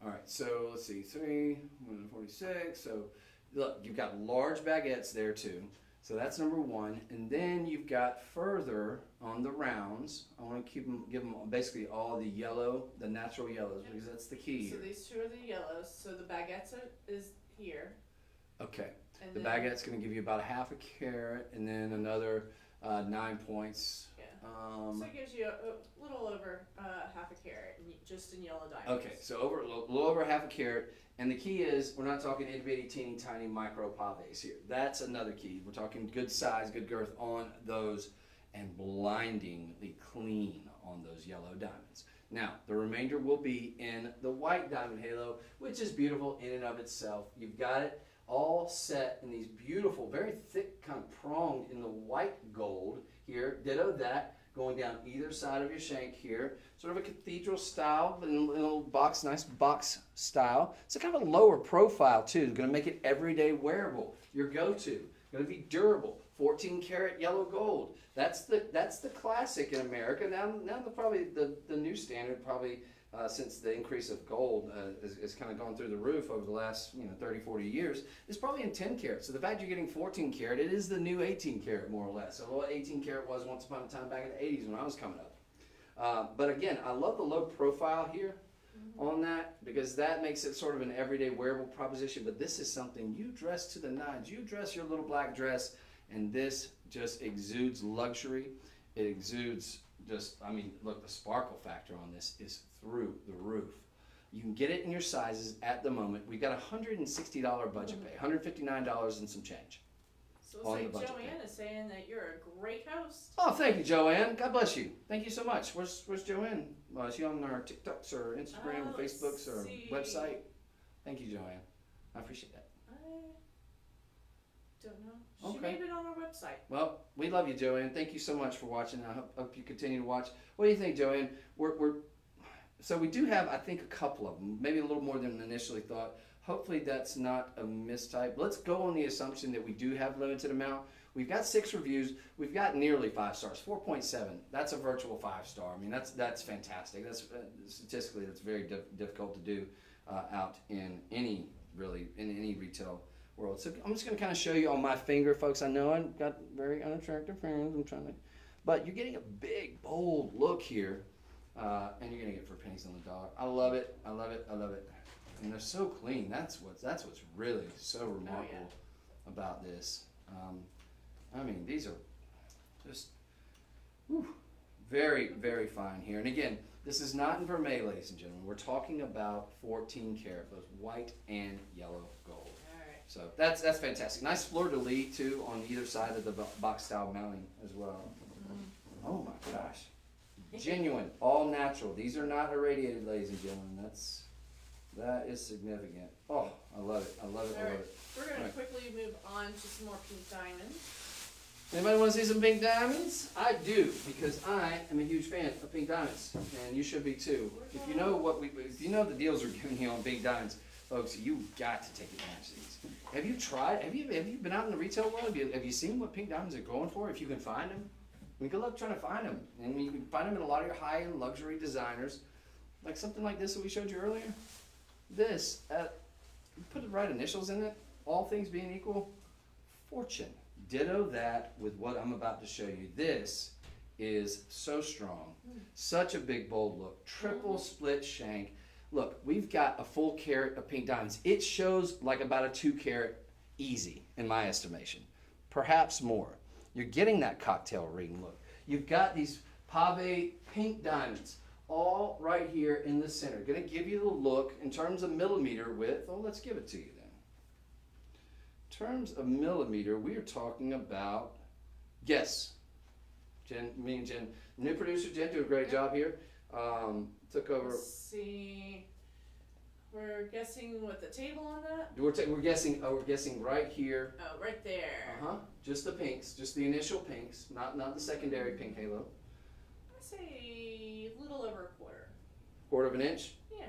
All right. So let's see. 3, 146. So look, you've got large baguettes there too. So that's number 1. And then you've got further on the rounds. I want to give them basically all the yellow, the natural yellows, because that's the key. So these 2 are the yellows. So the baguettes is here. Okay. And the baguette's going to give you about 1/2 carat, and then another 9 points. Yeah. So it gives you a little over 1/2 carat, just in yellow diamonds. Okay, so a little over 1/2 carat, and the key is we're not talking itty bitty teeny tiny micro paves here. That's another key. We're talking good size, good girth on those, and blindingly clean on those yellow diamonds. Now, the remainder will be in the white diamond halo, which is beautiful in and of itself. You've got it all set in these beautiful, very thick, kind of pronged in the white gold here. Ditto that, going down either side of your shank here. Sort of a cathedral style, but in a little box, nice box style. It's a kind of a lower profile too. Going to make it everyday wearable. Your go-to. Going to be durable. 14 karat yellow gold. That's the classic in America. Now probably the new standard probably. Since the increase of gold has kind of gone through the roof over the last 30, 40 years, is probably in 10 karat. So the fact you're getting 14 karat, it is the new 18 karat more or less. So what 18 karat was once upon a time back in the 80s when I was coming up. But again, I love the low profile here on that because that makes it sort of an everyday wearable proposition. But this is something you dress to the nines. You dress your little black dress, and this just exudes luxury. It exudes look, the sparkle factor on this is through the roof. You can get it in your sizes at the moment. We've got a $160 budget pay, $159 and some change. So it's like Joanne is saying that you're a great host. Oh, thank you, Joanne. God bless you. Thank you so much. Where's Joanne? Is she on our TikToks or Instagram or Facebooks or website? Thank you, Joanne. I appreciate that. I don't know. She may have been on our website. Well, we love you, Joanne. Thank you so much for watching. I hope you continue to watch. What do you think, Joanne? So we do have, I think, a couple of them, maybe a little more than initially thought. Hopefully that's not a mistype. Let's go on the assumption that we do have limited amount. We've got 6 reviews. We've got nearly 5 stars, 4.7. That's a virtual 5-star. I mean, that's fantastic. That's statistically, that's very difficult to do out in any retail world. So I'm just going to kind of show you on my finger, folks. I know I've got very unattractive fingers. But you're getting a big, bold look here, and you're going to get it for pennies on the dollar. I love it. I love it. I love it. and they're so clean. That's what's really so remarkable about this. I mean, these are just very, very fine here. And again, this is not in vermeil, ladies and gentlemen. We're talking about 14 karat, both white and yellow gold. All right. So that's fantastic. Nice fleur-de-lis too on either side of the box style mounting as well. Oh my gosh. Genuine, all natural. These are not irradiated, ladies and gentlemen. That is significant. Oh, I love it. I love it. I love it. We're going to quickly move on to some more pink diamonds. Anybody want to see some pink diamonds? I do, because I am a huge fan of pink diamonds, and you should be too. If you know the deals we're giving you on pink diamonds, folks, you've got to take advantage of these. Have you tried? Have you been out in the retail world? Have you seen what pink diamonds are going for? If you can find them, good luck trying to find them. And you can find them in a lot of your high-end luxury designers, like something like this that we showed you earlier. This, put the right initials in it. All things being equal, Fortune. Ditto that with what I'm about to show you. This is so strong. Such a big, bold look. Triple split shank. Look, we've got a full carat of pink diamonds. It shows like about a 2 carat easy, in my estimation. Perhaps more. You're getting that cocktail ring look. You've got these pave pink diamonds all right here in the center. Gonna give you the look in terms of millimeter width. Oh, let's give it to you then. In terms of millimeter, we are talking about, guess. Jen, me and Jen, new producer Jen, do a great job here. Took over. Let's see. We're guessing what the table on that? We're guessing. Oh, we're guessing right here. Oh, right there. Just the pinks, just the initial pinks, not the secondary pink halo. I say a little over a quarter. Quarter of an inch. Yeah.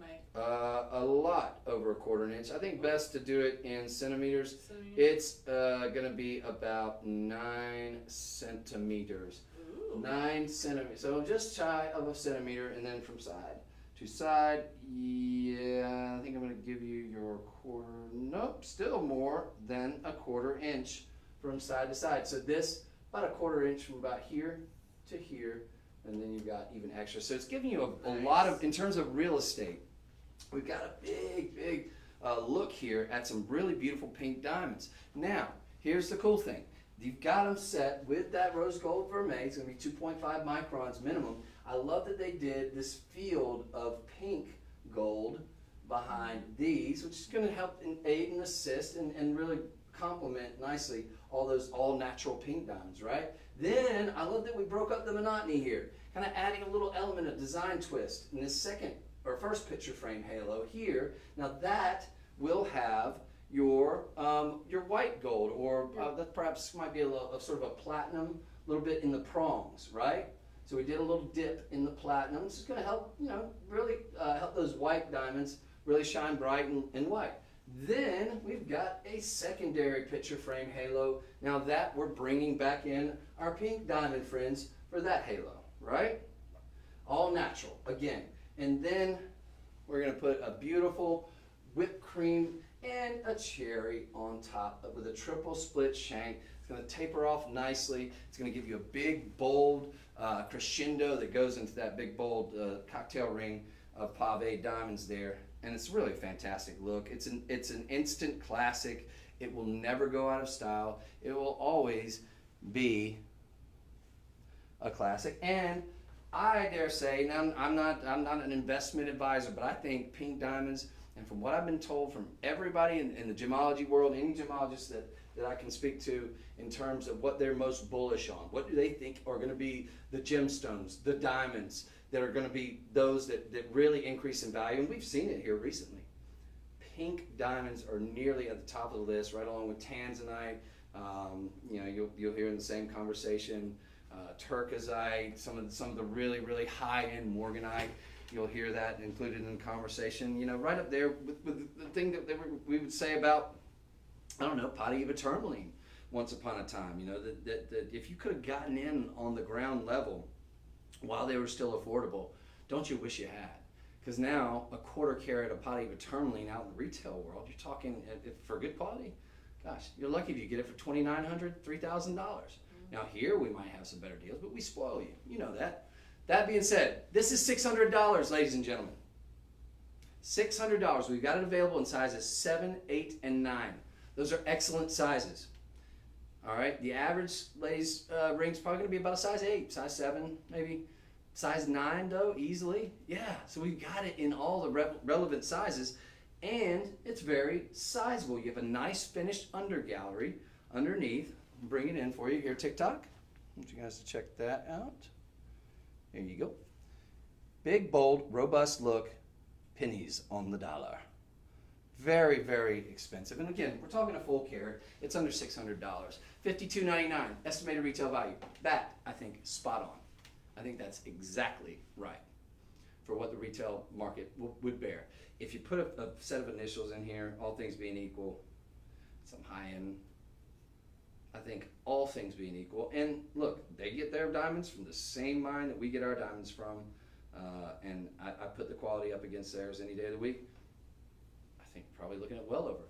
Mike. A lot over a quarter an inch. I think best to do it in centimeters. It's gonna be about 9 centimeters. Ooh. 9 centimeters. So just shy of a centimeter, and then from side to side. Yeah, I think I'm gonna give you your quarter. Nope, still more than a quarter inch from side to side. So this about a quarter inch from about here to here, and then you've got even extra. So it's giving you a lot of, in terms of real estate. We've got a big look here at some really beautiful pink diamonds. Now, here's the cool thing. You've got them set with that rose gold vermeil. It's going to be 2.5 microns minimum. I love that they did this field of pink gold behind these, which is going to help aid and assist and really complement nicely all those all-natural pink diamonds, right? Then, I love that we broke up the monotony here, kind of adding a little element of design twist in this first picture frame halo here. Now that will have your white gold, or that perhaps might be a sort of a platinum, a little bit in the prongs, right? So we did a little dip in the platinum. This is going to help, really help those white diamonds really shine bright and white. Then we've got a secondary picture frame halo. Now that we're bringing back in our pink diamond friends for that halo, right? All natural again. And then we're going to put a beautiful whipped cream and a cherry on top with a triple split shank. It's going to taper off nicely. It's going to give you a big, bold crescendo that goes into that big, bold cocktail ring of pave diamonds there. And it's really a fantastic look. It's an instant classic. It will never go out of style. It will always be a classic. And I dare say, now I'm not an investment advisor, but I think pink diamonds, and from what I've been told from everybody in the gemology world, any gemologist that I can speak to in terms of what they're most bullish on, what do they think are going to be the gemstones, the diamonds that are going to be those that really increase in value, and we've seen it here recently. Pink diamonds are nearly at the top of the list, right along with tanzanite. You'll hear in the same conversation. Turquoisite, some of the really, really high-end morganite, you'll hear that included in the conversation. Right up there with the thing that we would say about, I don't know, Padiva tourmaline once upon a time. That if you could have gotten in on the ground level while they were still affordable, don't you wish you had? Because now a quarter carat of Padiva tourmaline out in the retail world, you're talking for good quality. Gosh, you're lucky if you get it for $2,900, $3,000. Now here we might have some better deals, but we spoil you. You know that. That being said, this is $600, ladies and gentlemen. $600. We've got it available in sizes 7, 8, and 9. Those are excellent sizes. All right, the average ladies ring's probably going to be about a size 8, size 7, maybe. Size 9 though, easily. Yeah, so we've got it in all the relevant sizes, and it's very sizable. You have a nice finished under gallery underneath. I'll bring it in for you here, TikTok. I want you guys to check that out. There you go. Big, bold, robust look, pennies on the dollar. Very, very expensive. And again, we're talking a full carat. It's under $600. $52.99 estimated retail value. That, I think, spot on. I think that's exactly right for what the retail market would bear. If you put a set of initials in here, all things being equal, some high end, I think all things being equal, and look, they get their diamonds from the same mine that we get our diamonds from, and I put the quality up against theirs any day of the week. I think probably looking at well over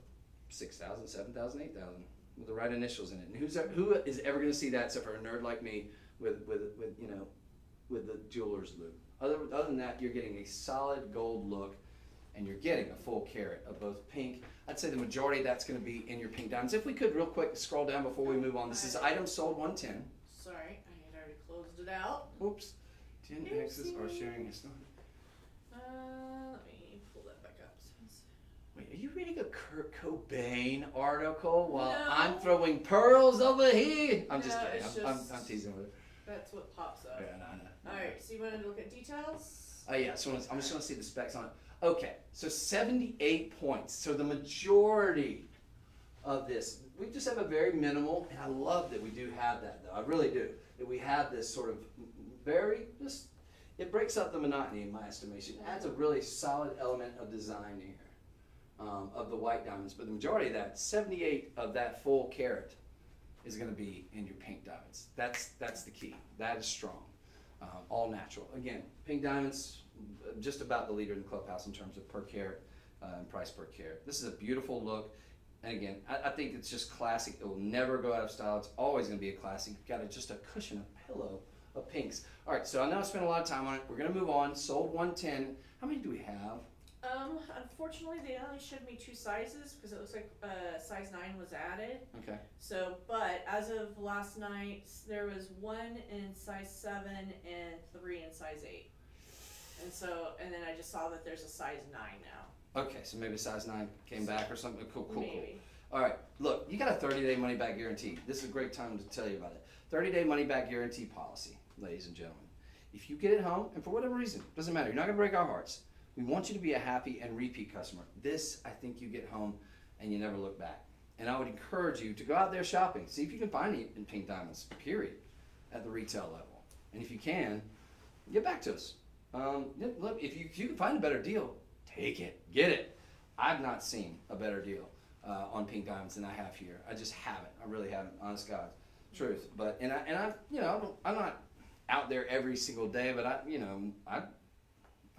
6,000, 7,000, 8,000 with the right initials in it. And who is ever going to see that except for a nerd like me with the jeweler's loop? Other than that, you're getting a solid gold look, and you're getting a full carat of both pink. I'd say the majority of that's going to be in your pink diamonds. If we could real quick scroll down before we move on. This is item sold 110. Sorry, I had already closed it out. Oops. 10 X's are sharing a stone. Let me pull that back up. Wait, are you reading a Kurt Cobain article while No. I'm throwing pearls over here? I'm just No, kidding. it's I'm just- teasing with it. That's what pops up. Yeah, no. Alright, so you wanted to look at details? Yeah, so I'm just going to see the specs on it. Okay, so 78 points. So the majority of this, we just have a very minimal, and I love that we do have that though. I really do. That we have this sort of it breaks up the monotony in my estimation. It adds a really solid element of design here of the white diamonds. But the majority of that, 78 of that full carat, is going to be in your pink diamonds. That's the key. That is strong. All natural. Again, pink diamonds, just about the leader in the clubhouse in terms of per carat and price per carat. This is a beautiful look. And again, I think it's just classic. It will never go out of style. It's always going to be a classic. You've got just a cushion, a pillow of pinks. All right, so I know I spent a lot of time on it. We're going to move on. Sold 110. How many do we have? Unfortunately, they only showed me 2 sizes because it looks like size 9 was added. Okay. So, but as of last night, there was 1 in size 7 and 3 in size 8. And then I just saw that there's a size 9 now. Okay, so maybe size 9 came back or something. Cool. Maybe. All right, look, you got a 30-day money-back guarantee. This is a great time to tell you about it. 30-day money-back guarantee policy, ladies and gentlemen. If you get it home, and for whatever reason, doesn't matter, you're not going to break our hearts. We want you to be a happy and repeat customer. This, I think you get home and you never look back. And I would encourage you to go out there shopping. See if you can find it in pink diamonds, period, at the retail level. And if you can, get back to us. Look, if you can find a better deal, take it, get it. I've not seen a better deal on pink diamonds than I have here. I just haven't. I really haven't, honest God, truth. But I'm not out there every single day, but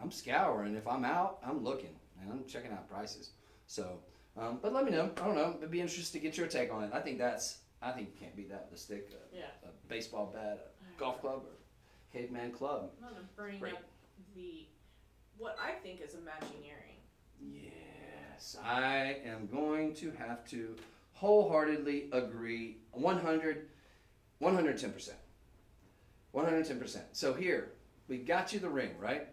I'm scouring. If I'm out, I'm looking and I'm checking out prices. So, but let me know. I don't know. It'd be interesting to get your take on it. I think you can't beat that with a stick, a baseball bat, a golf club, or caveman club. I'm gonna bring up what I think is a matching earring. Yes, I am going to have to wholeheartedly agree. 110%. 110%. So here, we got you the ring, right?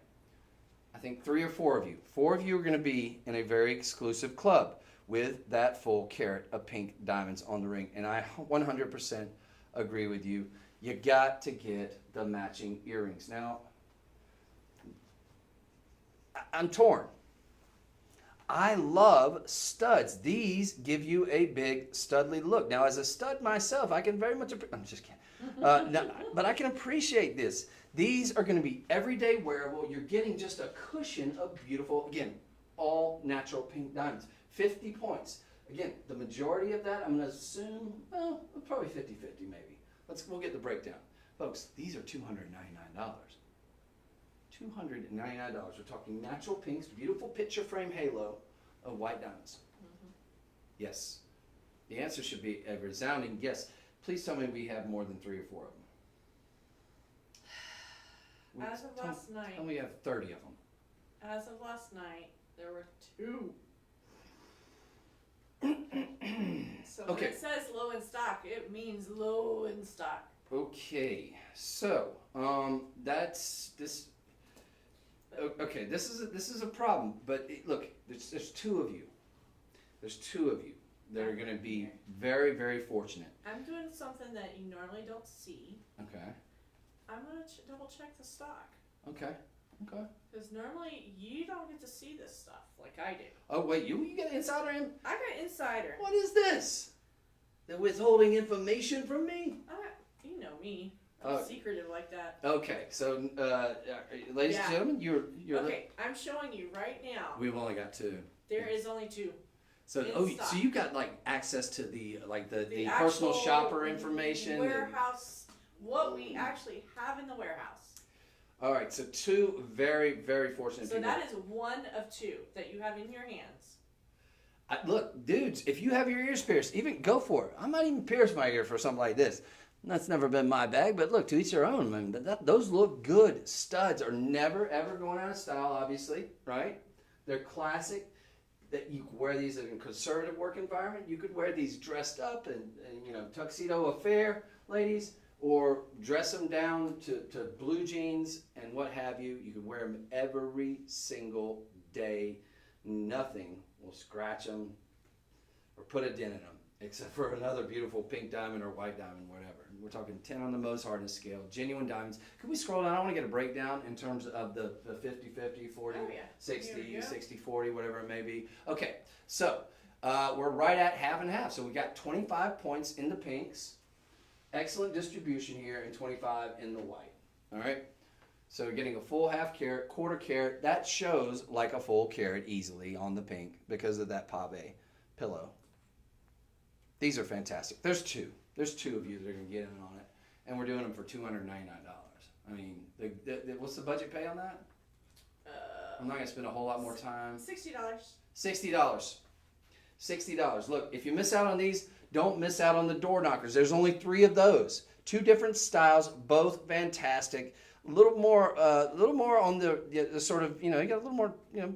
I think 3 or 4 of you. 4 of you are going to be in a very exclusive club with that full carat of pink diamonds on the ring. And I 100% agree with you. You got to get the matching earrings. Now, I'm torn. I love studs. These give you a big studly look. Now, as a stud myself, I can very much I'm just kidding. But I can appreciate this. These are going to be everyday wearable. You're getting just a cushion of beautiful, again, all natural pink diamonds. 50 points. Again, the majority of that, I'm going to assume, well, probably 50-50 maybe. We'll get the breakdown. Folks, these are $299. $299. We're talking natural pinks, beautiful picture frame halo of white diamonds. Mm-hmm. Yes. The answer should be a resounding yes. Please tell me we have more than 3 or 4 of them. As of last night. And we have 30 of them. As of last night, There were 2. So when Okay. it says low in stock, it means low in stock. Okay, so that's this. Okay, this is a problem. But look, there's 2 of you. There's 2 of you that are going to be very, very fortunate. I'm doing something that you normally don't see. Okay. I'm going to double check the stock. Okay. Okay. Because normally you don't get to see this stuff like I do. Oh wait, you get insider in? I got insider. What is this? They're withholding information from me? You know me. I'm secretive like that. Okay, so ladies and gentlemen, you're okay. I'm showing you right now. We've only got 2. There is only 2. So stock. so you got like access to the The personal actual shopper information. Warehouse. What we actually have in the warehouse. All right, so 2 very, very fortunate So people. that is 1 of 2 that you have in your hands. Look, dudes, if you have your ears pierced, even go for it. I might even pierce my ear for something like this. That's never been my bag, but look, to each their own. I mean, those look good. Studs are never, ever going out of style, obviously, right? They're classic. That you could wear these in a conservative work environment. You could wear these dressed up and tuxedo affair, ladies, or dress them down to blue jeans and what have you. You could wear them every single day. Nothing will scratch them or put a dent in them, except for another beautiful pink diamond or white diamond, whatever. We're talking 10 on the most hardness scale, genuine diamonds. Could we scroll down? I want to get a breakdown in terms of the 50-50, 40, 60, 60-40, whatever it may be. Okay, so we're right at half and half. So we got 25 points in the pinks. Excellent distribution here, and 25 in the white. All right? So we're getting a full half carat, quarter carat. That shows like a full carat easily on the pink because of that pave pillow. These are fantastic. There's 2. There's 2 of you that are going to get in on it. And we're doing them for $299. I mean, what's the budget pay on that? I'm not going to spend a whole lot more time. $60. $60. $60. Look, if you miss out on these, don't miss out on the door knockers. There's only 3 of those. 2 different styles, both fantastic. A little more on the sort of, you got a little more, a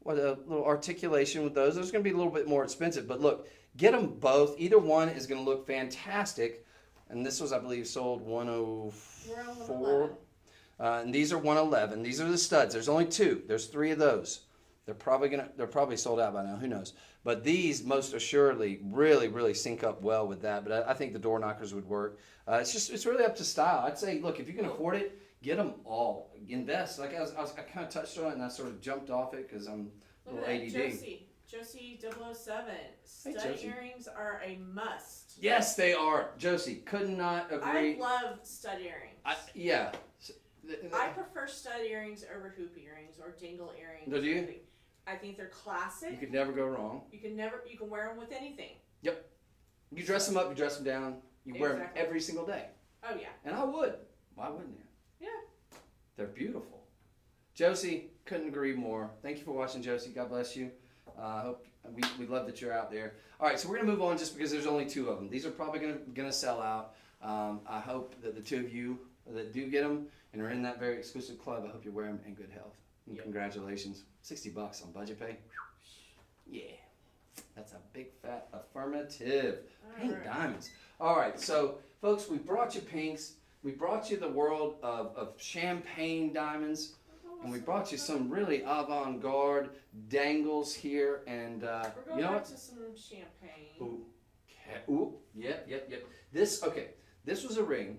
little articulation with those. Those are going to be a little bit more expensive. But look, get them both. Either one is going to look fantastic. And this was, I believe, sold 104. And these are 111. These are the studs. There's only 2. There's 3 of those. They're probably sold out by now. Who knows? But these most assuredly really, really sync up well with that. But I think the door knockers would work. It's really up to style. I'd say, look, if you can afford it, get them all. Invest. Like I kind of touched on it and I sort of jumped off it because I'm a little ADD. Josie 007. Hey, Stud Josie. earrings are a must. Yes, they are. Josie, could not agree. I love stud earrings. Yeah. I prefer stud earrings over hoop earrings or dingle earrings. Do you? I think they're classic. You could never go wrong. You can wear them with anything. Yep. You dress them up, you dress them down. You wear them every single day. Oh yeah. And I would. Why wouldn't you? Yeah. They're beautiful. Josie, couldn't agree more. Thank you for watching, Josie. God bless you. Hope we love that you're out there. All right, so we're gonna move on just because there's only 2 of them. These are probably gonna sell out. I hope that the 2 of you that do get them and are in that very exclusive club, I hope you wear them in good health. And congratulations, $60 on budget pay. Yeah, that's a big fat affirmative. Pink diamonds. All right, so folks, we brought you pinks. We brought you the world of champagne diamonds. And we brought you some really avant-garde dangles here, and we're going back to some champagne. Ooh, yep. This was a ring.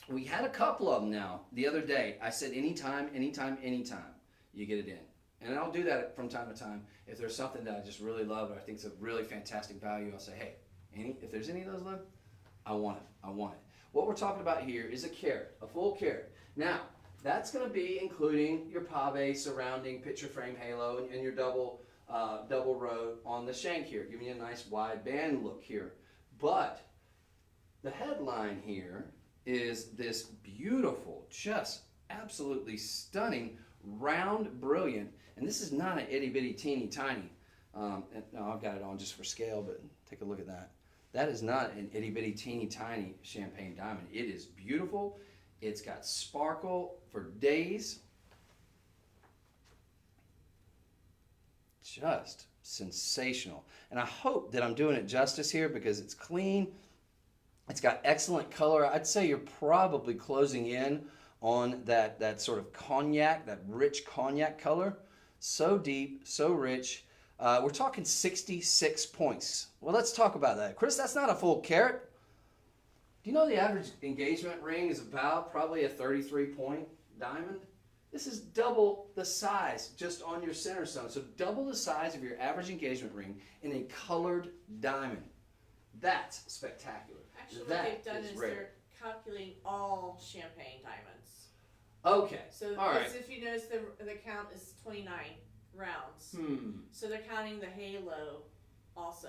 We had a couple of them now the other day. I said anytime, you get it in. And I'll do that from time to time. If there's something that I just really love or I think is a really fantastic value, I'll say, hey, if there's any of those left, I want it. What we're talking about here is a carat, a full carat. Now, that's going to be including your pave surrounding picture frame halo and your double row on the shank here, giving you a nice wide band look here. But the headline here is this beautiful, just absolutely stunning, round, brilliant, and this is not an itty bitty teeny tiny. No, I've got it on just for scale, but take a look at that. That is not an itty bitty teeny tiny champagne diamond. It is beautiful. It's got sparkle for days. just sensational. And I hope that I'm doing it justice here because it's clean. It's got excellent color. I'd say you're probably closing in on that sort of cognac, that rich cognac color. So deep, so rich. We're talking 66 points. Well, let's talk about that. Chris, that's not a full carat. Do you know the average engagement ring is about probably a 33-point diamond? This is double the size just on your center stone. So double the size of your average engagement ring in a colored diamond. That's spectacular. Actually, what That they've done is rare. they're calculating all champagne diamonds. Okay. So all right. if you notice the count is 29 rounds. So they're counting the halo also,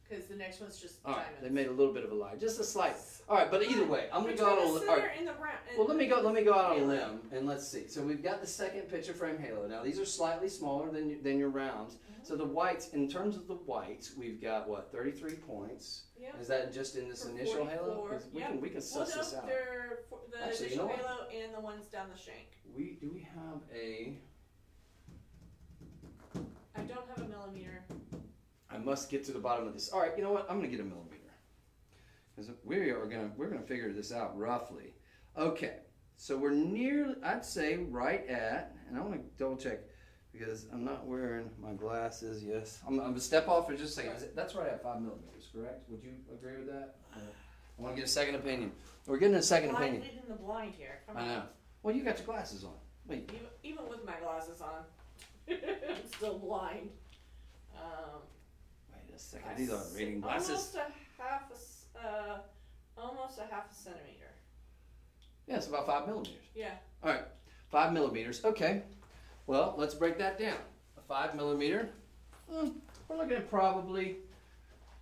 because the next one's just All right. diamonds. They made a little bit of a lie, just a slight. All right, but either way, I'm gonna Which go out one on. is All right. center in the round? Well, let me go out on a halo? limb and let's see. So we've got the second picture frame halo. Now these are slightly smaller than your rounds. So the whites, in terms of the whites, we've got what 33 points. Yep. Is that just in this For initial halo? 44. 'Cause we can suss Well, this no, out. they're the Actually, you know initial what? halo and the ones down the shank. Do we have a? I don't have a millimeter. I must get to the bottom of this. All right, you know what? I'm gonna get a millimeter because we're gonna figure this out roughly. Okay, so we're near. I'd say right at, and I want to double check because I'm not wearing my glasses. Yes, I'm gonna step off for just a second. That's right at 5 millimeters, correct? Would you agree with that? I want to get a second opinion. We're getting a second opinion. Leading the blind here. Come I on. know. Well, you got your glasses on. Wait. Even with my glasses on, I'm still blind. Wait a second. These aren't reading glasses. Almost a half a centimeter. Yeah, it's about 5 millimeters. Yeah. All right, 5 millimeters. Okay. Well, let's break that down. A 5 millimeter. We're looking at probably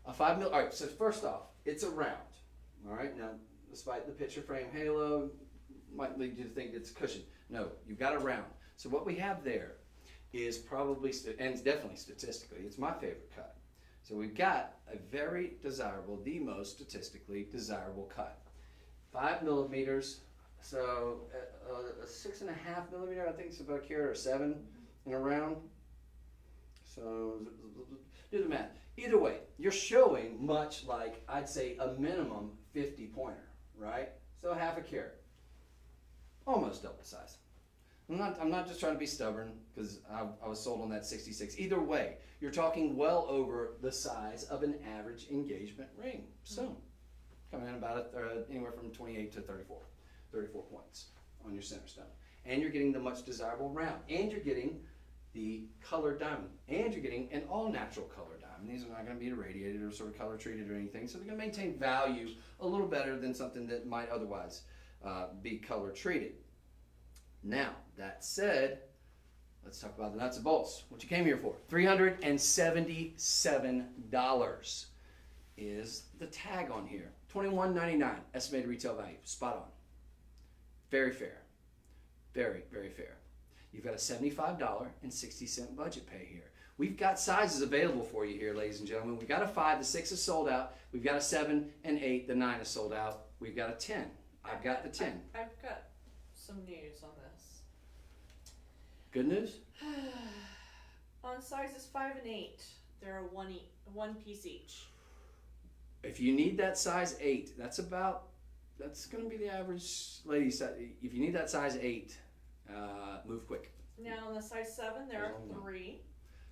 a 5 mil. All right. So first off, it's a round. All right. Now, despite the picture frame halo, might lead you to think it's cushioned. No, you've got a round. So what we have there is probably, and it's definitely statistically, it's my favorite cut. So we've got a very desirable, the most statistically desirable cut. 5 millimeters. So a 6.5 millimeter, I think it's about a carat or 7 in a round. So do the math. Either way, you're showing much like I'd say a minimum 50 pointer, right? So half a carat, almost double the size. I'm not just trying to be stubborn because I was sold on that 66. Either way, you're talking well over the size of an average engagement ring. So coming in about anywhere from 28 to 34 points on your center stone. And you're getting the much desirable round. And you're getting the colored diamond. And you're getting an all-natural colored diamond. These are not going to be irradiated or sort of color treated or anything. So they're going to maintain value a little better than something that might otherwise be color treated. Now, that said, let's talk about the nuts and bolts. What you came here for. $377 is the tag on here. $21.99 estimated retail value. Spot on. Very fair. Very, very fair. You've got a $75.60 budget pay here. We've got sizes available for you here, ladies and gentlemen. We've got a 5, the 6 is sold out. We've got a 7 and 8, the 9 is sold out. We've got a 10. I've got the 10. I've got some news on this. Good news? On sizes 5 and 8, they're one piece each. If you need that size 8, that's going to be the average lady size. If you need that size 8, move quick. Now on the size 7, there are 3.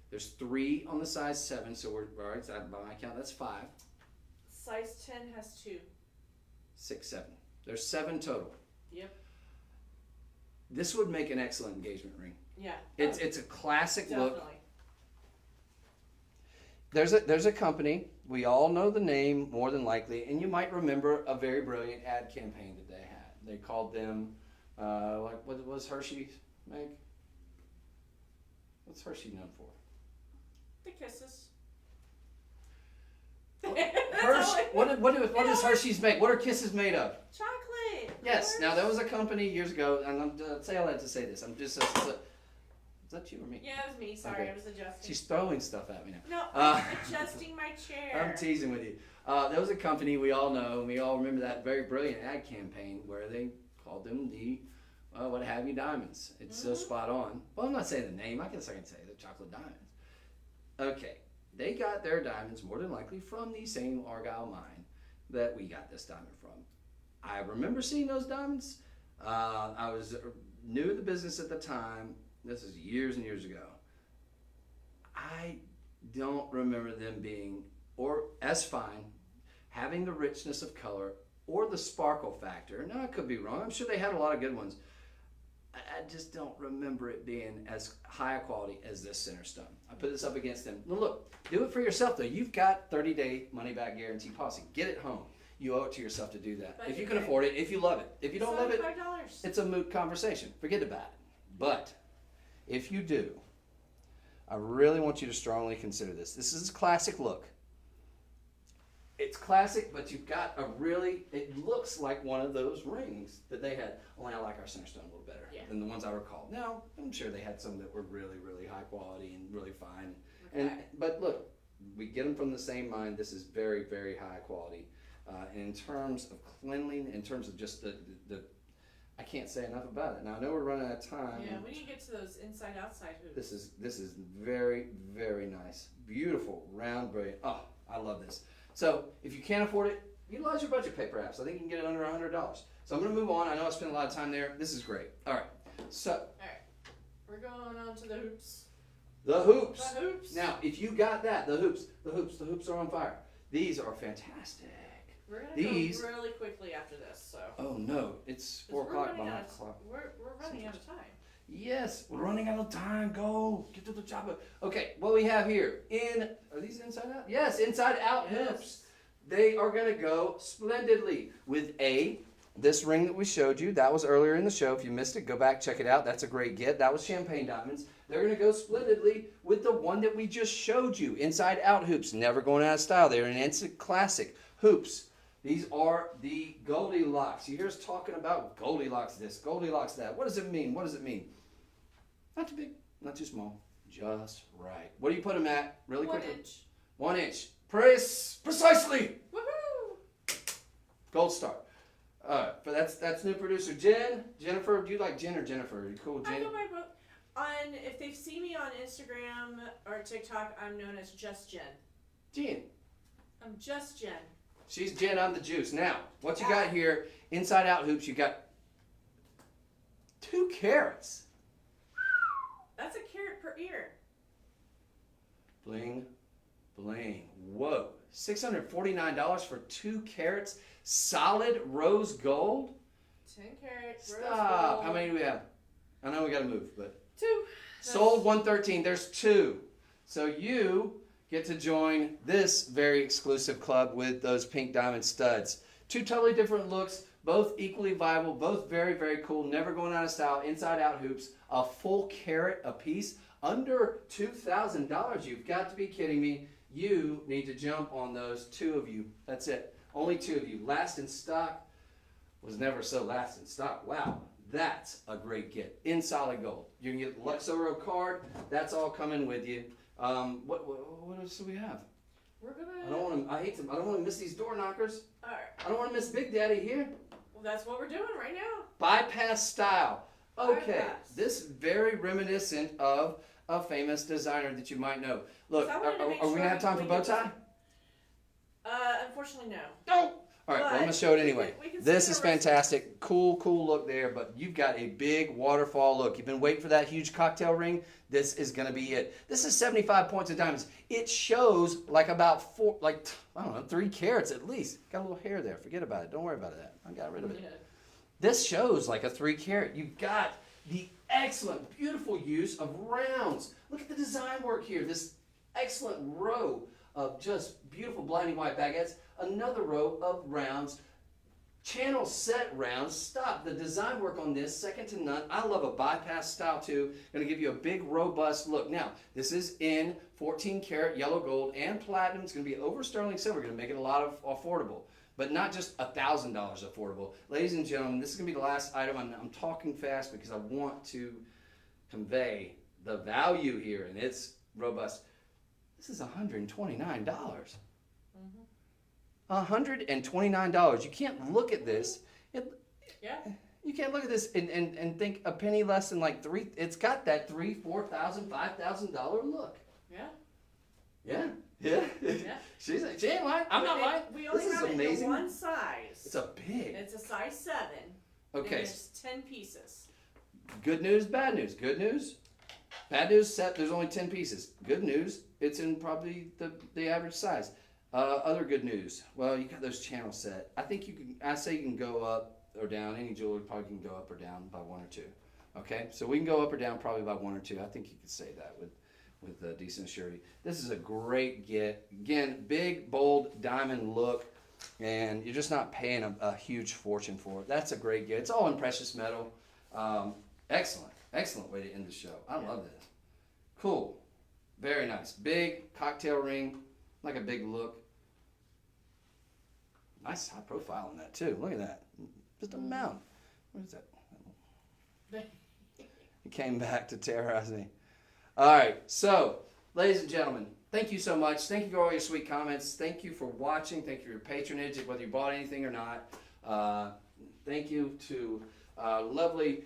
There's 3 on the size 7, so we're all right. So by my count, that's 5. Size 10 has 2. 6, 7. There's 7 total. Yep. This would make an excellent engagement ring. Yeah. It's a classic look. Definitely. There's a company, we all know the name more than likely, and you might remember a very brilliant ad campaign that they had. They called them, what was Hershey make? What's Hershey known for? The kisses. What does Hershey's make? What are kisses made of? Chocolate. Yes. Now there was a company years ago, and I'm say all that to say this. I'm just. Is that you or me? Yeah, it was me. Sorry, Okay. I was adjusting. She's throwing stuff at me now. No, I'm adjusting my chair. I'm teasing with you. There was a company we all know, and we all remember that very brilliant ad campaign where they called them the what have you diamonds. It's so spot on. Well, I'm not saying the name. I guess I can say the chocolate diamonds. Okay, they got their diamonds more than likely from the same Argyle mine that we got this diamond from. I remember seeing those diamonds. I was new at the business at the time. This is years and years ago. I don't remember them being or as fine, having the richness of color or the sparkle factor. Now, I could be wrong. I'm sure they had a lot of good ones. I just don't remember it being as high a quality as this center stone. I put this up against them. Now look, do it for yourself though. You've got 30-day money-back guarantee policy. Get it home. You owe it to yourself to do that. If you can afford it, if you love it. If you don't love it, $75. it's a moot conversation. Forget about it. But if you do, I really want you to strongly consider this. This is a classic look. It's classic, but you've got a really, it looks like one of those rings that they had. Only I like our center stone a little better than the ones I recall. Now, I'm sure they had some that were really, really high quality and really fine. Okay. But look, we get them from the same mine. This is very, very high quality. In terms of cleanliness, in terms of just the I can't say enough about it. Now I know we're running out of time. Yeah, when you get to those inside-outside hoops. This is very, very nice, beautiful, round, brilliant. Oh, I love this. So if you can't afford it, utilize your budget pay perhaps. I think you can get it under $100. So I'm going to move on. I know I spent a lot of time there. This is great. All right. So. All right. We're going on to the hoops. The hoops. The hoops. Now, if you got that, the hoops are on fire. These are fantastic. We're going to go really quickly after this, so. Oh no, it's 4 o'clock by 9 o'clock. We're running out of time. Yes, we're running out of time. Go, get to the chopper. Okay, what we have here are these inside out? Yes, inside out hoops. They are going to go splendidly with this ring that we showed you. That was earlier in the show. If you missed it, go back, check it out. That's a great get. That was champagne diamonds. They're going to go splendidly with the one that we just showed you. Inside out hoops, never going out of style. They're an instant classic. Hoops. These are the Goldilocks. You hear us talking about Goldilocks this, Goldilocks that. What does it mean? What does it mean? Not too big, not too small, just right. What do you put them at? Really quickly? 1 inch. 1 inch. Precisely. Woohoo! Gold star. But that's new producer Jennifer. Do you like Jen or Jennifer? Are you cool with Jen? I go by both. If they've seen me on Instagram or TikTok, I'm known as Just Jen. Jen. I'm Just Jen. She's Jen, I'm the juice. Now, what you got here, inside out hoops, you got 2 carats. That's a carat per ear. Bling, bling. Whoa. $649 for 2 carats, solid rose gold? 10 carat rose Stop. gold. How many do we have? I know we got to move, but. 2. Sold 113. There's 2. So you get to join this very exclusive club with those pink diamond studs. 2 totally different looks, both equally viable, both very, very cool, never going out of style, inside out hoops, a full carat a piece, under $2,000. You've got to be kidding me. You need to jump on those, 2 of you. That's it. Only 2 of you. Last in stock was never so last in stock. Wow. That's a great get. In solid gold. You can get the Luxoro card. That's all coming with you. What else do we have? We're gonna. I don't want to miss these door knockers. All right. I don't want to miss Big Daddy here. Well, that's what we're doing right now. Bypass style. Okay, Bypass. this very reminiscent of a famous designer that you might know. Look, So I are wanted to make we sure gonna have time for we bow get tie? Unfortunately, no. No. All right, well, I'm gonna show it anyway. We can This see is the rest of fantastic. Cool look there, but you've got a big waterfall look. You've been waiting for that huge cocktail ring. This is gonna be it. This is 75 points of diamonds. It shows like about 3 carats at least. Got a little hair there. Forget about it. Don't worry about that. I got rid of it. Yeah. This shows like a 3 carat. You've got the excellent, beautiful use of rounds. Look at the design work here. This excellent row of just beautiful blinding white baguettes. Another row of rounds, channel set rounds. Stop. The design work on this, second to none. I love a bypass style too. Going to give you a big, robust look. Now, this is in 14 karat yellow gold and platinum. It's going to be over sterling silver. Going to make it a lot of affordable, but not just $1,000 affordable. Ladies and gentlemen, this is going to be the last item. I'm talking fast because I want to convey the value here, and it's robust. This is $129. $129. You can't look at this. Yeah. You can't look at this and think a penny less than like $3,000. It's got that $3,000, $4,000, $5,000 look. Yeah. She ain't lying. I'm not lying. We only This is have it amazing. in one size. It's a big. It's a size 7. And Okay. there's 10 pieces. Good news, bad news. Good news. Bad news, set, there's only 10 pieces. Good news, it's in probably the average size. Other good news, well, you got those channels set. I think I say you can go up or down. Any jeweler probably can go up or down by 1 or 2. Okay, so we can go up or down probably by 1 or 2. I think you could say that with decent surety. This is a great get. Again, big, bold diamond look, and you're just not paying a huge fortune for it. That's a great get. It's all in precious metal. Excellent way to end the show. I love this. Cool. Very nice. Big cocktail ring, like a big look. Nice high profile on that too. Look at that. Just a mound. What is that? He came back to terrorize me. All right. So, ladies and gentlemen, thank you so much. Thank you for all your sweet comments. Thank you for watching. Thank you for your patronage, whether you bought anything or not. Thank you to lovely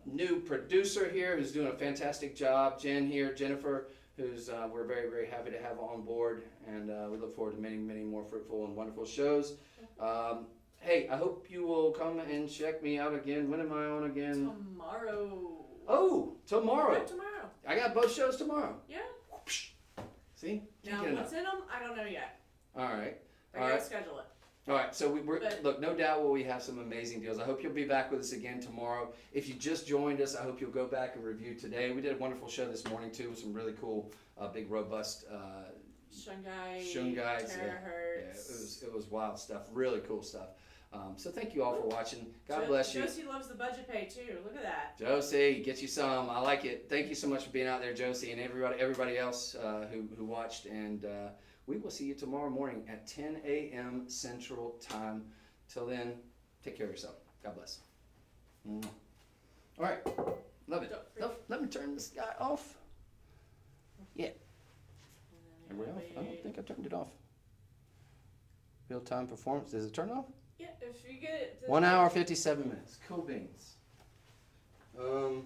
new producer here who's doing a fantastic job. Jen here, Jennifer, who's we're very, very happy to have on board, and we look forward to many, many more fruitful and wonderful shows. Hey, I hope you will come and check me out again. When am I on again? Tomorrow. Oh, tomorrow. Yeah, tomorrow. I got both shows tomorrow. Yeah. See? Now, what's in them, I don't know yet. All right. I gotta schedule it. All right, so look, no doubt will we have some amazing deals. I hope you'll be back with us again tomorrow. If you just joined us, I hope you'll go back and review today. We did a wonderful show this morning too with some really cool, big, robust Shungai, terahertz. terahertz. Yeah, it was wild stuff, really cool stuff. So thank you all for watching. God bless you. Josie loves the budget pay too. Look at that. Josie, get you some. I like it. Thank you so much for being out there, Josie, and everybody else who watched. And we will see you tomorrow morning at 10 a.m. Central Time. Till then, take care of yourself. God bless. All right. Love it. Let me turn this guy off. Yeah. Are we off? I don't think I turned it off. Real-time performance. Is it turned off? Yeah, if you get it. 1 hour, 57 minutes. Cool beans. All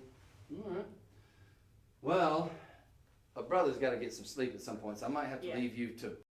right. Well, a brother's got to get some sleep at some point, so I might have to leave you to